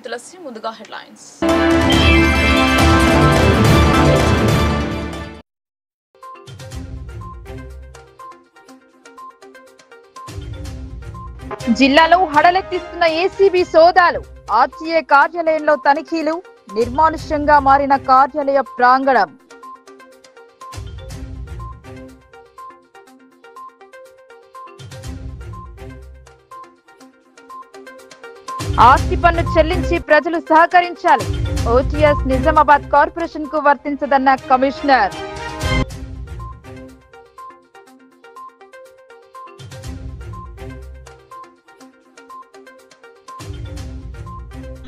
తులసి. ముందుగా హెడ్లైన్స్. జిల్లాలో హడలెత్తిస్తున్న ఏసీబీ సోదాలు, ఆర్టీఏ కార్యాలయంలో తనిఖీలు, నిర్మానుష్యంగా మారిన కార్యాలయ ప్రాంగణం. ఆస్తి పన్ను చెల్లించి ప్రజలు సహకరించాలి. ఓటీఎస్ నిజామాబాద్ కార్పొరేషన్ కు వర్తించదన్న కమిషనర్.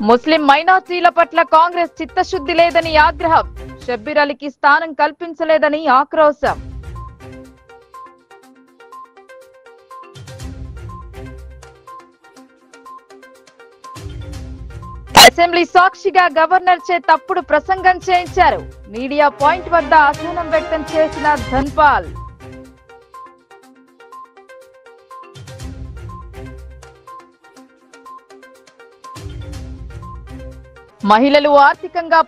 ముస్లిం మైనార్టీల పట్ల కాంగ్రెస్ చిత్తశుద్ధి లేదని ఆగ్రహం, షబ్బీర్ అలీకి స్థానం కల్పించలేదని ఆక్రోశం. అసెంబ్లీ సాక్షిగా గవర్నర్ చే తప్పుడు ప్రసంగం చేయించారు. మీడియా పాయింట్ వద్ద అసహనం వ్యక్తం చేసిన ధన్పాల్. మహిళలు ఆర్థికంగా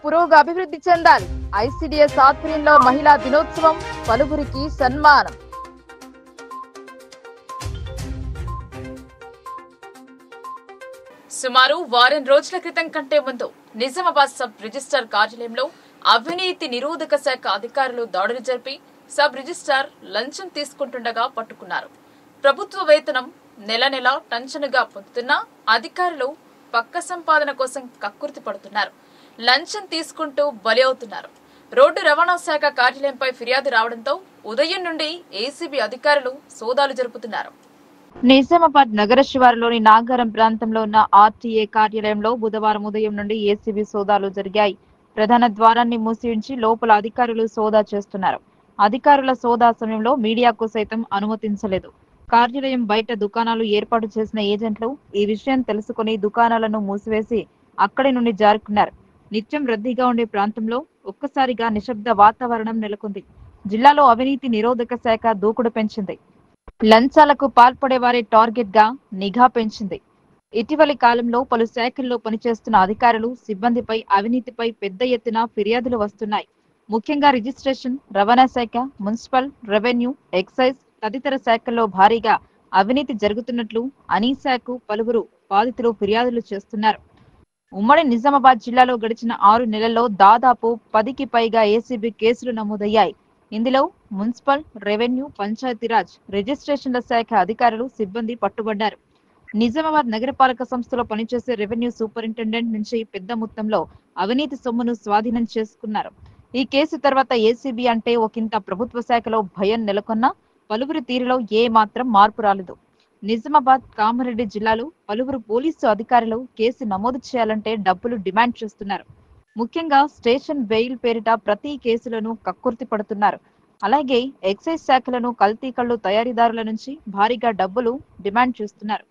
అభివృద్ధి చెందాలి. ఐసీడీఎస్ ఆధ్వర్యంలో మహిళా దినోత్సవం, పలువురికి సన్మానం. సుమారు వారం రోజుల క్రితం కంటే ముందు నిజామాబాద్ సబ్ రిజిస్ట్రార్ కార్యాలయంలో అవినీతి నిరోధక శాఖ అధికారులు దాడులు జరిపి సబ్ రిజిస్ట్రార్ లంచం తీసుకుంటుండగా పట్టుకున్నారు. ప్రభుత్వ వేతనం నెల నెల టంచనుగా పొందుతున్న అధికారులు పక్క సంపాదన కోసం కక్కుర్తి పడుతున్నారు. లంచం తీసుకుంటూ బలి అవుతున్నారు. రోడ్డు రవాణా శాఖ కార్యాలయంపై ఫిర్యాదు రావడంతో ఉదయం నుండి ఏసీబీ అధికారులు సోదాలు జరుపుతున్నారు. నిజామాబాద్ నగర శివారులోని నాగారం ప్రాంతంలో ఉన్న ఆర్టీఏ కార్యాలయంలో బుధవారం ఉదయం నుండి ఏసీబీ సోదాలు జరిగాయి. ప్రధాన ద్వారాన్ని మూసి లోపల అధికారులు సోదా చేస్తున్నారు. అధికారుల సోదా సమయంలో మీడియాకు సైతం అనుమతించలేదు. కార్యాలయం బయట దుకాణాలు ఏర్పాటు చేసిన ఏజెంట్లు ఈ విషయం తెలుసుకుని దుకాణాలను మూసివేసి అక్కడి నుండి జారుకున్నారు. నిత్యం రద్దీగా ఉండే ప్రాంతంలో ఒక్కసారిగా నిశ్శబ్ద వాతావరణం నెలకొంది. జిల్లాలో అవినీతి నిరోధక శాఖ దూకుడు పెంచింది. లంచాలకు పాల్పడే వారి టార్గెట్ గా నిఘా పెంచింది. ఇటీవలి కాలంలో పలు శాఖల్లో పనిచేస్తున్న అధికారులు, సిబ్బందిపై అవినీతిపై పెద్ద ఎత్తున ఫిర్యాదులు వస్తున్నాయి. ముఖ్యంగా రిజిస్ట్రేషన్, రవాణా శాఖ, మున్సిపల్, రెవెన్యూ, ఎక్సైజ్ తదితర శాఖల్లో భారీగా అవినీతి జరుగుతున్నట్లు అనీశాకు పలువురు బాధితులు ఫిర్యాదులు చేస్తున్నారు. ఉమ్మడి నిజామాబాద్ జిల్లాలో గడిచిన 6 నెలల్లో దాదాపు 10కి పైగా ఏసీబీ కేసులు నమోదయ్యాయి. ఇందులో మున్సిపల్, రెవెన్యూ, పంచాయతీరాజ్, రిజిస్ట్రేషన్ల శాఖ అధికారులు, సిబ్బంది పట్టుబడ్డారు. నిజామాబాద్ నగరపాలక సంస్థలో పనిచేసే రెవెన్యూ సూపరింటెండెంట్ నుంచి పెద్ద మొత్తంలో అవినీతి సొమ్మును స్వాధీనం చేసుకున్నారు. ఈ కేసు తర్వాత ఏసీబీ అంటే ఒకంత ప్రభుత్వ శాఖలో భయం నెలకొన్నా పలువురి తీరులో ఏ మాత్రం మార్పు రాలేదు. నిజామాబాద్, కామారెడ్డి జిల్లాలో పలువురు పోలీసు అధికారులు కేసు నమోదు చేయాలంటే డబ్బులు డిమాండ్ చేస్తున్నారు. ముఖ్యంగా స్టేషన్ బెయిల్ పేరిట ప్రతి కేసులను కక్కుర్తి పడుతున్నారు. అలాగే ఎక్సైజ్ శాఖలను కల్తీ కళ్లు తయారీదారుల నుంచి భారీగా డబ్బులు డిమాండ్ చేస్తున్నారు.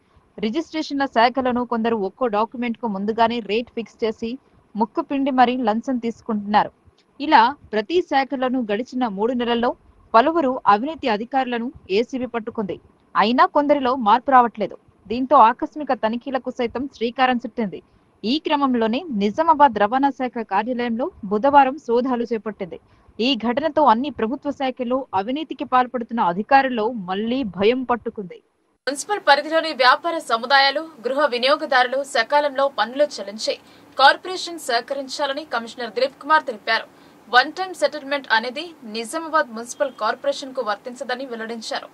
రిజిస్ట్రేషన్ల శాఖలను కొందరు ఒక్కో డాక్యుమెంట్ కు ముందుగానే రేట్ ఫిక్స్ చేసి ముక్కు పిండి మరీ లంచం తీసుకుంటున్నారు. ఇలా ప్రతి శాఖలను గడిచిన 3 నెలల్లో పలువురు అవినీతి అధికారులను ఏసీబీ పట్టుకుంది. అయినా కొందరిలో మార్పు రావట్లేదు. దీంతో ఆకస్మిక తనిఖీలకు సైతం శ్రీకారం చుట్టింది. ఈ క్రమంలోనే నిజామాబాద్ రవాణా శాఖ కార్యాలయంలో బుధవారం సోదాలు చేపట్టింది. ఈ ఘటనతో అన్ని ప్రభుత్వ శాఖల్లో అవినీతికి పాల్పడుతున్న అధికారుల్లో మళ్లీ భయం పట్టుకుంది. మున్సిపల్ పరిధిలోని వ్యాపార సముదాయాలు, గృహ వినియోగదారులు సకాలంలో పన్నులు చెల్లించి కార్పొరేషన్ సహకరించాలని కమిషనర్ దిలీప్ కుమార్ తెలిపారు. వన్ టైం సెటిల్మెంట్ అనేది నిజామాబాద్ మున్సిపల్ కార్పొరేషన్ కు వర్తించదని వెల్లడించారు.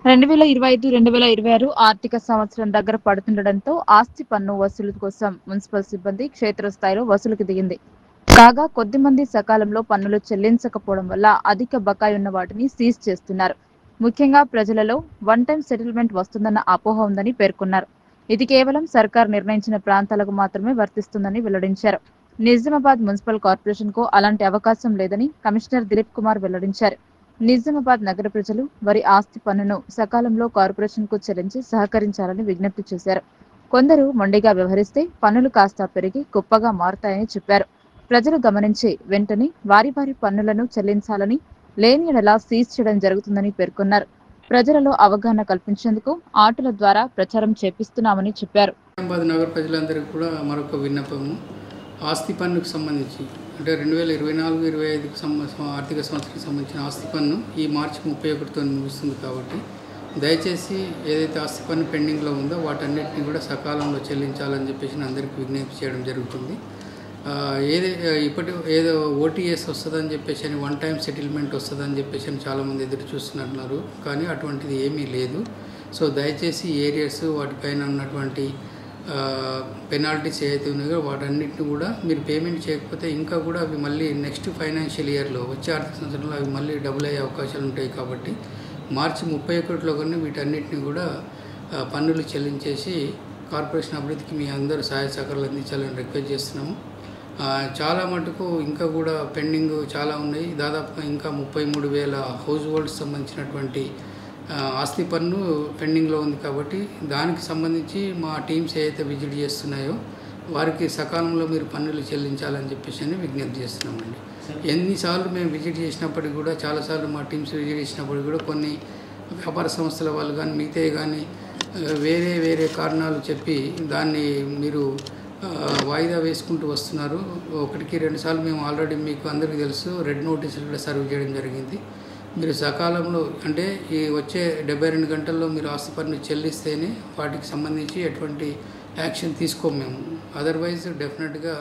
2025-2026 ఆర్థిక సంవత్సరం దగ్గర పడుతుండటంతో ఆస్తి పన్ను వసూలు కోసం మున్సిపల్ సిబ్బంది క్షేత్రస్థాయిలో వసూలుకు దిగింది. కాగా కొద్దిమంది సకాలంలో పన్నులు చెల్లించకపోవడం వల్ల అధిక బకాయి ఉన్న వాటిని సీజ్ చేస్తున్నారు. ముఖ్యంగా ప్రజలలో వన్ టైం సెటిల్మెంట్ వస్తుందన్న అపోహ ఉందని పేర్కొన్నారు. ఇది కేవలం సర్కార్ నిర్ణయించిన ప్రాంతాలకు మాత్రమే వర్తిస్తుందని వెల్లడించారు. నిజామాబాద్ మున్సిపల్ కార్పొరేషన్ కు అలాంటి అవకాశం లేదని కమిషనర్ దిలీప్ కుమార్ వెల్లడించారు. నిజామాబాద్ నగర ప్రజలు వారి ఆస్తి పన్నును సకాలంలో కార్పొరేషన్ కు చెల్లించి సహకరించాలని విజ్ఞప్తి చేశారు. కొందరు మొండిగా వ్యవహరిస్తే పన్నులు కాస్త పెరిగి కుప్పగా మారుతాయని చెప్పారు. ప్రజలు గమనించి వెంటనే వారి పన్నులను చెల్లించాలని, లేని యెడల సీజ్ చేయడం జరుగుతుందని పేర్కొన్నారు. ప్రజలలో అవగాహన కల్పించేందుకు ఆటోల ద్వారా ప్రచారం చేపిస్తున్నామని చెప్పారు. నిజామాబాద్ నగర ప్రజలందరికీ కూడా మరొక విన్నపము. ఆస్తి పన్నుకు సంబంధించి అంటే 2024-25 ఆర్థిక సంవత్సరానికి సంబంధించిన ఆస్తి పన్ను ఈ మార్చి 31తో ముగుస్తుంది కాబట్టి దయచేసి ఏదైతే ఆస్తి పన్ను పెండింగ్లో ఉందో వాటన్నిటిని కూడా సకాలంలో చెల్లించాలని చెప్పేసి అందరికీ విజ్ఞప్తి చేయడం జరుగుతుంది. ఏదో ఓటీఎస్ వస్తుందని చెప్పేసి అని వన్ టైం సెటిల్మెంట్ వస్తుందని చెప్పేసి అని చాలామంది ఎదురు చూస్తున్నారు, కానీ అటువంటిది ఏమీ లేదు. సో దయచేసి ఏరియాస్ వాటిపైన ఉన్నటువంటి పెనాల్టీస్ ఏవైతే ఉన్నాయో వాటన్నిటిని కూడా మీరు పేమెంట్ చేయకపోతే ఇంకా కూడా అవి మళ్ళీ నెక్స్ట్ ఫైనాన్షియల్ ఇయర్లో వచ్చే ఆర్థిక సంవత్సరంలో అవి మళ్ళీ డబుల్ అయ్యే అవకాశాలు ఉంటాయి. కాబట్టి మార్చి 31లో కానీ వీటన్నిటిని కూడా పన్నులు చెల్లించేసి కార్పొరేషన్ అభివృద్ధికి మీ అందరూ సహాయ సహకారాలు అందించాలని రిక్వెస్ట్ చేస్తున్నాము. చాలా మటుకు ఇంకా కూడా పెండింగ్ చాలా ఉన్నాయి. దాదాపుగా ఇంకా 33,000 హౌస్ హోల్డ్స్ సంబంధించినటువంటి ఆస్తి పన్ను పెండింగ్లో ఉంది. కాబట్టి దానికి సంబంధించి మా టీమ్స్ ఏదైతే విజిట్ చేస్తున్నాయో వారికి సకాలంలో మీరు పన్నులు చెల్లించాలని చెప్పేసి అని విజ్ఞప్తి చేస్తున్నామండి. ఎన్నిసార్లు మేము విజిట్ చేసినప్పటికీ కూడా చాలాసార్లు మా టీమ్స్ విజిట్ చేసినప్పటికీ కూడా కొన్ని వ్యాపార సంస్థల వాళ్ళు కానీ మిగతా కానీ వేరే కారణాలు చెప్పి దాన్ని మీరు వాయిదా వేసుకుంటూ వస్తున్నారు. 1-2 సార్లు మేము ఆల్రెడీ మీకు అందరికీ తెలుసు రెడ్ నోటీసులు కూడా సర్వ్ చేయడం జరిగింది. మీరు సకాలంలో అంటే ఈ వచ్చే 72 గంటల్లో మీరు ఆస్తి పన్ను చెల్లిస్తేనే వాటికి సంబంధించి ఎటువంటి యాక్షన్ తీసుకోము మేము. అదర్వైజ్ డెఫినెట్గా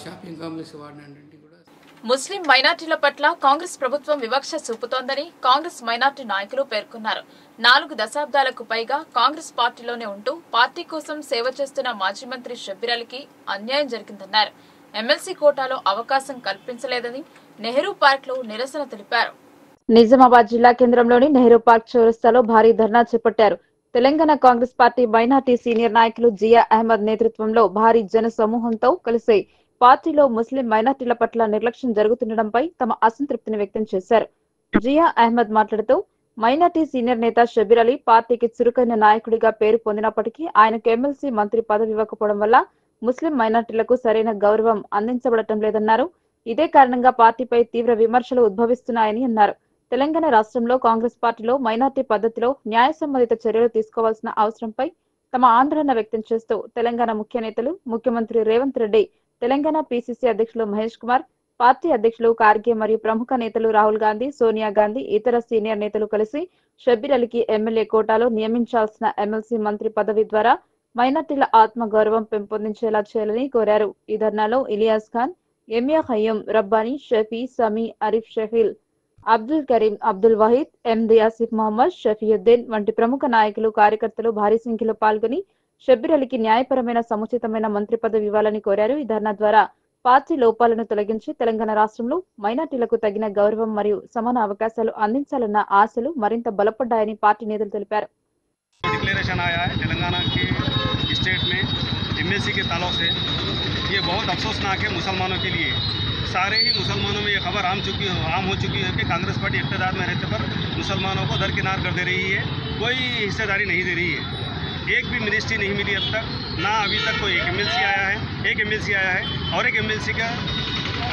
షాపింగ్ కాంప్లెక్స్ వాడినంటే కూడా. ముస్లిం మైనార్టీల పట్ల కాంగ్రెస్ ప్రభుత్వం వివక్ష చూపుతోందని కాంగ్రెస్ మైనార్టీ నాయకులు పేర్కొన్నారు. 4 దశాబ్దాలకు పైగా కాంగ్రెస్ పార్టీలోనే ఉంటూ పార్టీ కోసం సేవ చేస్తున్న మాజీ మంత్రి షబ్బీర్ అలీకి అన్యాయం జరిగిందన్నారు. ఎమ్మెల్సీ కోటాలో అవకాశం కల్పించలేదని నెహ్రూ పార్క్ లో నిరసన తెలిపారు. నిజామాబాద్ జిల్లా కేంద్రంలోని నెహ్రూ పార్క్ చౌరస్తాలో భారీ ధర్నా చేపట్టారు. Telangana Congress party minority senior నాయకులు జియా అహ్మద్ నేతృత్వంలో భారీ జన సమూహంతో కలిసి పార్టీలో ముస్లిం మైనార్టీల పట్ల నిర్లక్ష్యం జరుగుతుండటంపై తమ అసంతృప్తిని వ్యక్తం చేశారు. జియా అహ్మద్ మాట్లాడుతూ మైనార్టీ సీనియర్ నేత షబ్బీర్ అలీ పార్టీకి చురుకైన నాయకుడిగా పేరు పొందినప్పటికీ ఆయనకు ఎమ్మెల్సీ మంత్రి పదవి ఇవ్వకపోవడం వల్ల ముస్లిం మైనార్టీలకు సరైన గౌరవం అందించబడటం లేదన్నారు. ఇదే కారణంగా పార్టీపై తీవ్ర విమర్శలు ఉద్భవిస్తున్నాయని అన్నారు. తెలంగాణ రాష్ట్రంలో కాంగ్రెస్ పార్టీలో మైనార్టీ పద్ధతిలో న్యాయ సంబంధిత చర్యలు తీసుకోవాల్సిన అవసరంపై తమ ఆందోళన వ్యక్తం చేస్తూ తెలంగాణ ముఖ్య నేతలు ముఖ్యమంత్రి రేవంత్ రెడ్డి, తెలంగాణ పీసీసీ అధ్యక్షులు మహేష్ కుమార్, పార్టీ అధ్యక్షులు ఖార్గే మరియు ప్రముఖ నేతలు రాహుల్ గాంధీ, సోనియా గాంధీ, ఇతర సీనియర్ నేతలు కలిసి షబ్బీర్ అలీకి ఎమ్మెల్యే కోటాలో నియమించాల్సిన ఎమ్మెల్సీ మంత్రి పదవి ద్వారా మైనార్టీల ఆత్మ గౌరవం పెంపొందించేలా చేయాలని కోరారు. ఈ ధర్నాలో ఇలియాస్ ఖాన్, ఎంయా ఖయ్యూం, రబ్బానీ, షఫీ, సమీ, అరిఫ్ షహీల్, అబ్దుల్ కరీం, అబ్దుల్ వహీద్, ఎండి ఆసిఫ్ మహమ్మద్, షఫీయుద్దీన్ వంటి ప్రముఖ నాయకులు, కార్యకర్తలు భారీ సంఖ్యలో పాల్గొని షబ్బీర్ అలీకి న్యాయపరమైన సముచితమైన మంత్రి పదవి ఇవ్వాలని కోరారు. ఈ ధర్నా ద్వారా పార్టీ లోపాలను తొలగించి తెలంగాణ రాష్ట్రంలో మైనార్టీలకు తగిన గౌరవం మరియు సమాన అవకాశాలు అందించాలన్న ఆశలు మరింత బలపడ్డాయని పార్టీ నేతలు తెలిపారు. डिक्लेरेशन आया है तेलंगाना के स्टेट में एमएलसी के ताल्लुक से, ये बहुत अफसोसनाक है मुसलमानों के लिए। सारे ही मुसलमानों में ये खबर आम हो चुकी है कि कांग्रेस पार्टी इक़्तिदार में रहते पर मुसलमानों को दरकिनार कर दे रही है, कोई हिस्सेदारी नहीं दे रही है। एक भी मिनिस्ट्री नहीं मिली अब तक, ना अभी तक कोई एक एमएलसी आया है और एक एमएलसी का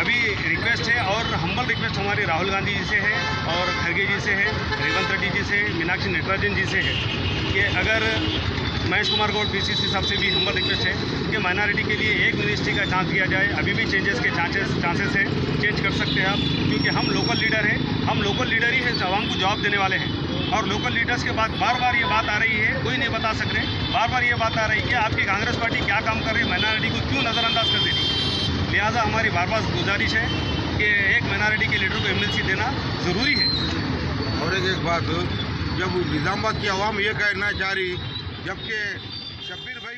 अभी रिक्वेस्ट है और हम्बल रिक्वेस्ट हमारी राहुल गांधी जी से है और खड़गे जी से है, रेवंत रेड्डी जी से, मीनाक्षी नटराजन जी से है कि अगर महेश कुमार गौड़ पीसीसी साहब से भी हम्बल रिक्वेस्ट है कि माइनॉरिटी के लिए एक मिनिस्ट्री का चांस दिया जाए। अभी भी चेंजेस के चांसेस है, चेंज कर सकते हैं आप, क्योंकि हम लोकल लीडर हैं, हम लोकल लीडर ही है आवाम को जवाब देने वाले हैं। और लोकल लीडर्स के बाद बार बार ये बात आ रही है, कोई नहीं बता सक रहे, बार बार ये बात आ रही है कि आपकी कांग्रेस पार्टी क्या काम कर रही है, माइनॉरिटी को क्यों नज़रअंदाज कर दे रही है। लिहाजा हमारी बार बार गुजारिश है कि एक माइनॉरिटी के लीडर को एमएलसी देना ज़रूरी है। और एक बात, जब निजामाबाद की आवाम ये कहना चाह रही, जबकि शब्बीर भाई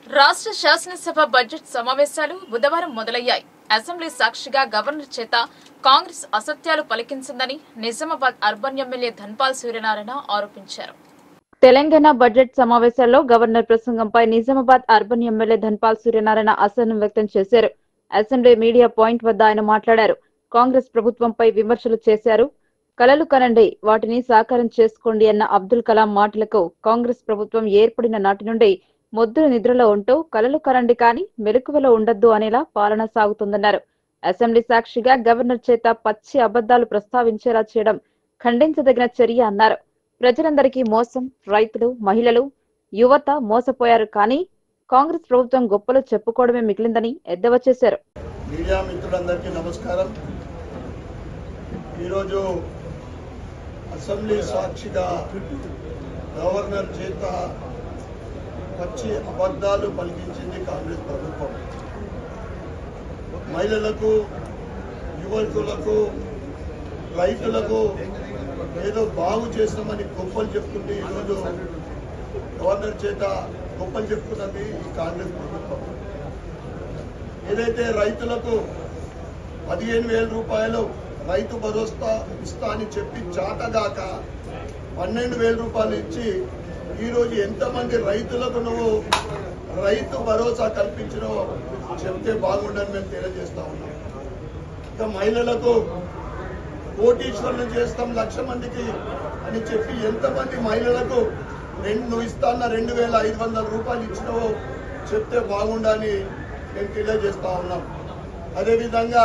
రాష్ట్ర శాసనసభ బడ్జెట్ సమావేశాలు బుధవారం మొదలయ్యాయి. అసెంబ్లీ సాక్షిగా గవర్నర్ చేత కాంగ్రెస్ అసత్యాలు పలికించిందని నిజామాబాద్ అర్బన్ ఎమ్మెల్యే ధన్పాల్ సూర్యనారాయణ ఆరోపించారు. తెలంగాణ బడ్జెట్ సమావేశాల్లో గవర్నర్ ప్రసంగంపై నిజామాబాద్ అర్బన్ ఎమ్మెల్యే ధన్పాల్ సూర్యనారాయణ అసహనం వ్యక్తం చేశారు. అసెంబ్లీ మీడియా పాయింట్ వద్ద ఆయన మాట్లాడారు. కాంగ్రెస్ ప్రభుత్వంపై విమర్శలు చేశారు. కలలు కనండి, వాటిని సాకారం చేసుకోండి అన్న అబ్దుల్ కలాం మాటలకు కాంగ్రెస్ ప్రభుత్వం ఏర్పడిన నాటి నుండి మొద్దుల నిద్రలో ఉంటూ కలలు కనండి కానీ మెలకువలో ఉండొద్దు అనేలా పాలన సాగుతుందన్నారు. అసెంబ్లీ సాక్షిగా గవర్నర్ చేత పచ్చి అబద్దాలు ప్రస్తావించేలా చేయడం ఖండించదగిన చర్య అన్నారు. ప్రజలందరికీ మోసం, రైతులు, మహిళలు, యువత మోసపోయారు కానీ కాంగ్రెస్ ప్రభుత్వం గొప్పలు చెప్పుకోవడమే మిగిలిందని ఎద్దేవా చేశారు. మీడియా మిత్రులందరికీ నమస్కారం. ఈరోజు అసెంబ్లీ సాక్షిగా గవర్నర్ చేత వచ్చి అబద్ధాలు పలికించింది కాంగ్రెస్ ప్రభుత్వం. మహిళలకు, యువకులకు, రైతులకు ఏదో బాగు చేస్తామని గొప్పలు చెప్తుంటే ఈరోజు గవర్నర్ చేత గొప్పలు చెప్తున్నది ఈ కాంగ్రెస్ ప్రభుత్వం. ఏదైతే రైతులకు 15,000 రూపాయలు రైతు భరోసా ఇస్తా అని చెప్పి చాటగాక 12,000 రూపాయలు ఇచ్చి ఈరోజు ఎంతమంది రైతులకు నువ్వు రైతు భరోసా కల్పించినో చెప్తే బాగుండని మేము తెలియజేస్తా ఉన్నాం. ఇక మహిళలకు కోటీశ్వరులు చేస్తాం 1,00,000 మందికి అని చెప్పి ఎంతమంది మహిళలకు నువ్వు ఇస్తాన్న 2,500 రూపాయలు ఇచ్చినవో చెప్తే బాగుండని మేము తెలియజేస్తా ఉన్నాం. అదేవిధంగా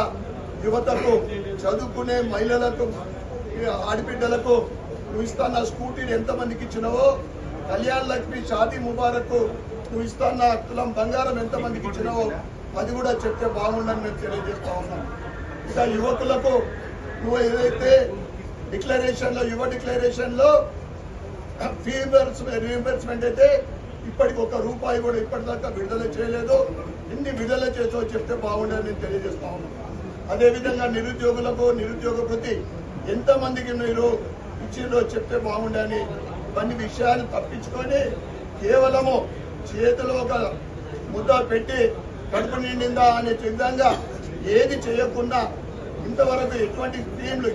యువతకు, చదువుకునే మహిళలకు, ఆడబిడ్డలకు నువ్వు ఇస్తాన్న స్కూటీలు ఎంతమందికి ఇచ్చినవో, కళ్యాణ్ లక్ష్మి, షాదీ ముబారక్ నువ్వు ఇస్తాన్న తులం బంగారం ఎంతమందికి ఇచ్చినవో అది కూడా చెప్తే బాగుండని మేము తెలియజేస్తా ఉన్నాం. ఇక యువకులకు నువ్వు ఏదైతే డిక్లరేషన్లో, యువ డిక్లరేషన్లో ఫీ రీయింబర్స్మెంట్ అయితే ఇప్పటికి ₹1 కూడా ఇప్పటిదాకా విడుదల చేయలేదు. ఎన్ని విడుదల చేసో చెప్తే బాగుండని నేను తెలియజేస్తా ఉన్నాను. అదేవిధంగా నిరుద్యోగులకు నిరుద్యోగ వృత్తి ఎంతమందికి మీరు ఇచ్చిందో చెప్తే బాగుండని ఇవన్నీ విషయాలు తప్పించుకొని కేవలము చేతిలో ఒక ముద్ద పెట్టి కడుపు నిండిందా అనే విధంగా ఏది చేయకుండా ఇంతవరకు ఎటువంటి స్కీమ్లు,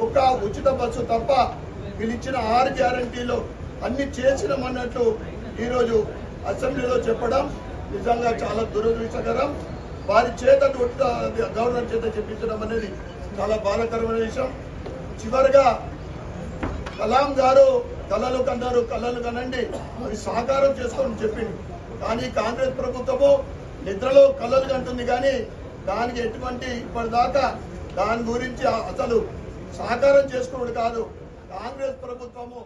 ఒక ఉచిత బస్సు తప్ప వీళ్ళిచ్చిన 6 గ్యారంటీలు అన్ని చేసినామన్నట్టు ఈరోజు అసెంబ్లీలో చెప్పడం నిజంగా చాలా దురదృష్టకరం. వారి చేత గవర్నర్ చేత చెప్పించడం అనేది చాలా బాధాకరమైన విషయం. చివరిగా కలాం గారు కళలు కన్నారు, కళలు కనండి, అవి సాకారం చేసుకోని చెప్పింది. కానీ కాంగ్రెస్ ప్రభుత్వము నిద్రలో కళలు కంటుంది కానీ దానికి ఎటువంటి ఇప్పటిదాకా దాని గురించి అసలు సాకారం చేసుకోవడం కాదు కాంగ్రెస్ ప్రభుత్వము.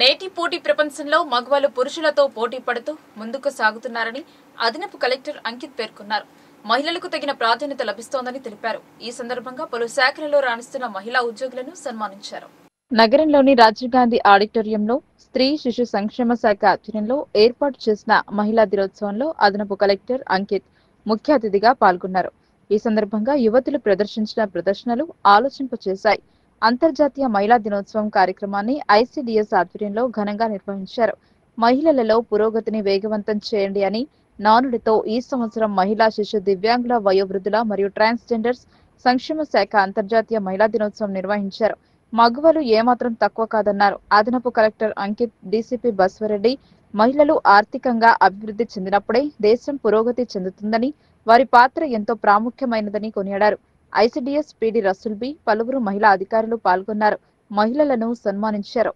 నేటి పోటీ ప్రపంచంలో మగవాళ్లు పురుషులతో పోటీ పడుతూ ముందుకు సాగుతున్నారని అదనపు కలెక్టర్ అంకిత్ పేర్కొన్నారు. మహిళలకు తగిన ప్రాధాన్యత లభిస్తోందని తెలిపారు. ఈ సందర్భంగా పలు శాఖలలో రాణిస్తున్న మహిళా ఉద్యోగులను సన్మానించారు. నగరంలోని రాజీవ్ గాంధీ ఆడిటోరియంలో స్త్రీ శిశు సంక్షేమ శాఖ ఆధ్వర్యంలో ఏర్పాటు చేసిన మహిళా దినోత్సవంలో అదనపు కలెక్టర్ అంకిత్ ముఖ్య అతిథిగా పాల్గొన్నారు. ఈ సందర్భంగా యువతులు ప్రదర్శించిన ప్రదర్శనలు ఆలోచింపచేశాయి. అంతర్జాతీయ మహిళా దినోత్సవం కార్యక్రమాన్ని ఐసీడీఎస్ ఆధ్వర్యంలో ఘనంగా నిర్వహించారు. మహిళలలో పురోగతిని వేగవంతం చేయండి అని నానుడితో ఈ సంవత్సరం మహిళా, శిశు, దివ్యాంగుల, వయోవృద్ధుల మరియు ట్రాన్స్జెండర్స్ సంక్షేమ శాఖ అంతర్జాతీయ మహిళా దినోత్సవం నిర్వహించారు. మగవారు ఏమాత్రం తక్కువ కాదన్నారు అదనపు కలెక్టర్ అంకిత్. డీసీపీ బస్వరెడ్డి మహిళలు ఆర్థికంగా అభివృద్ధి చెందినప్పుడే దేశం పురోగతి చెందుతుందని, వారి పాత్ర ఎంతో ప్రాముఖ్యమైనదని కొనియాడారు. ఐసీడీఎస్ పీడీ రసూల్ బి, పలువురు మహిళా అధికారులు పాల్గొన్నారు. మహిళలను సన్మానించారు.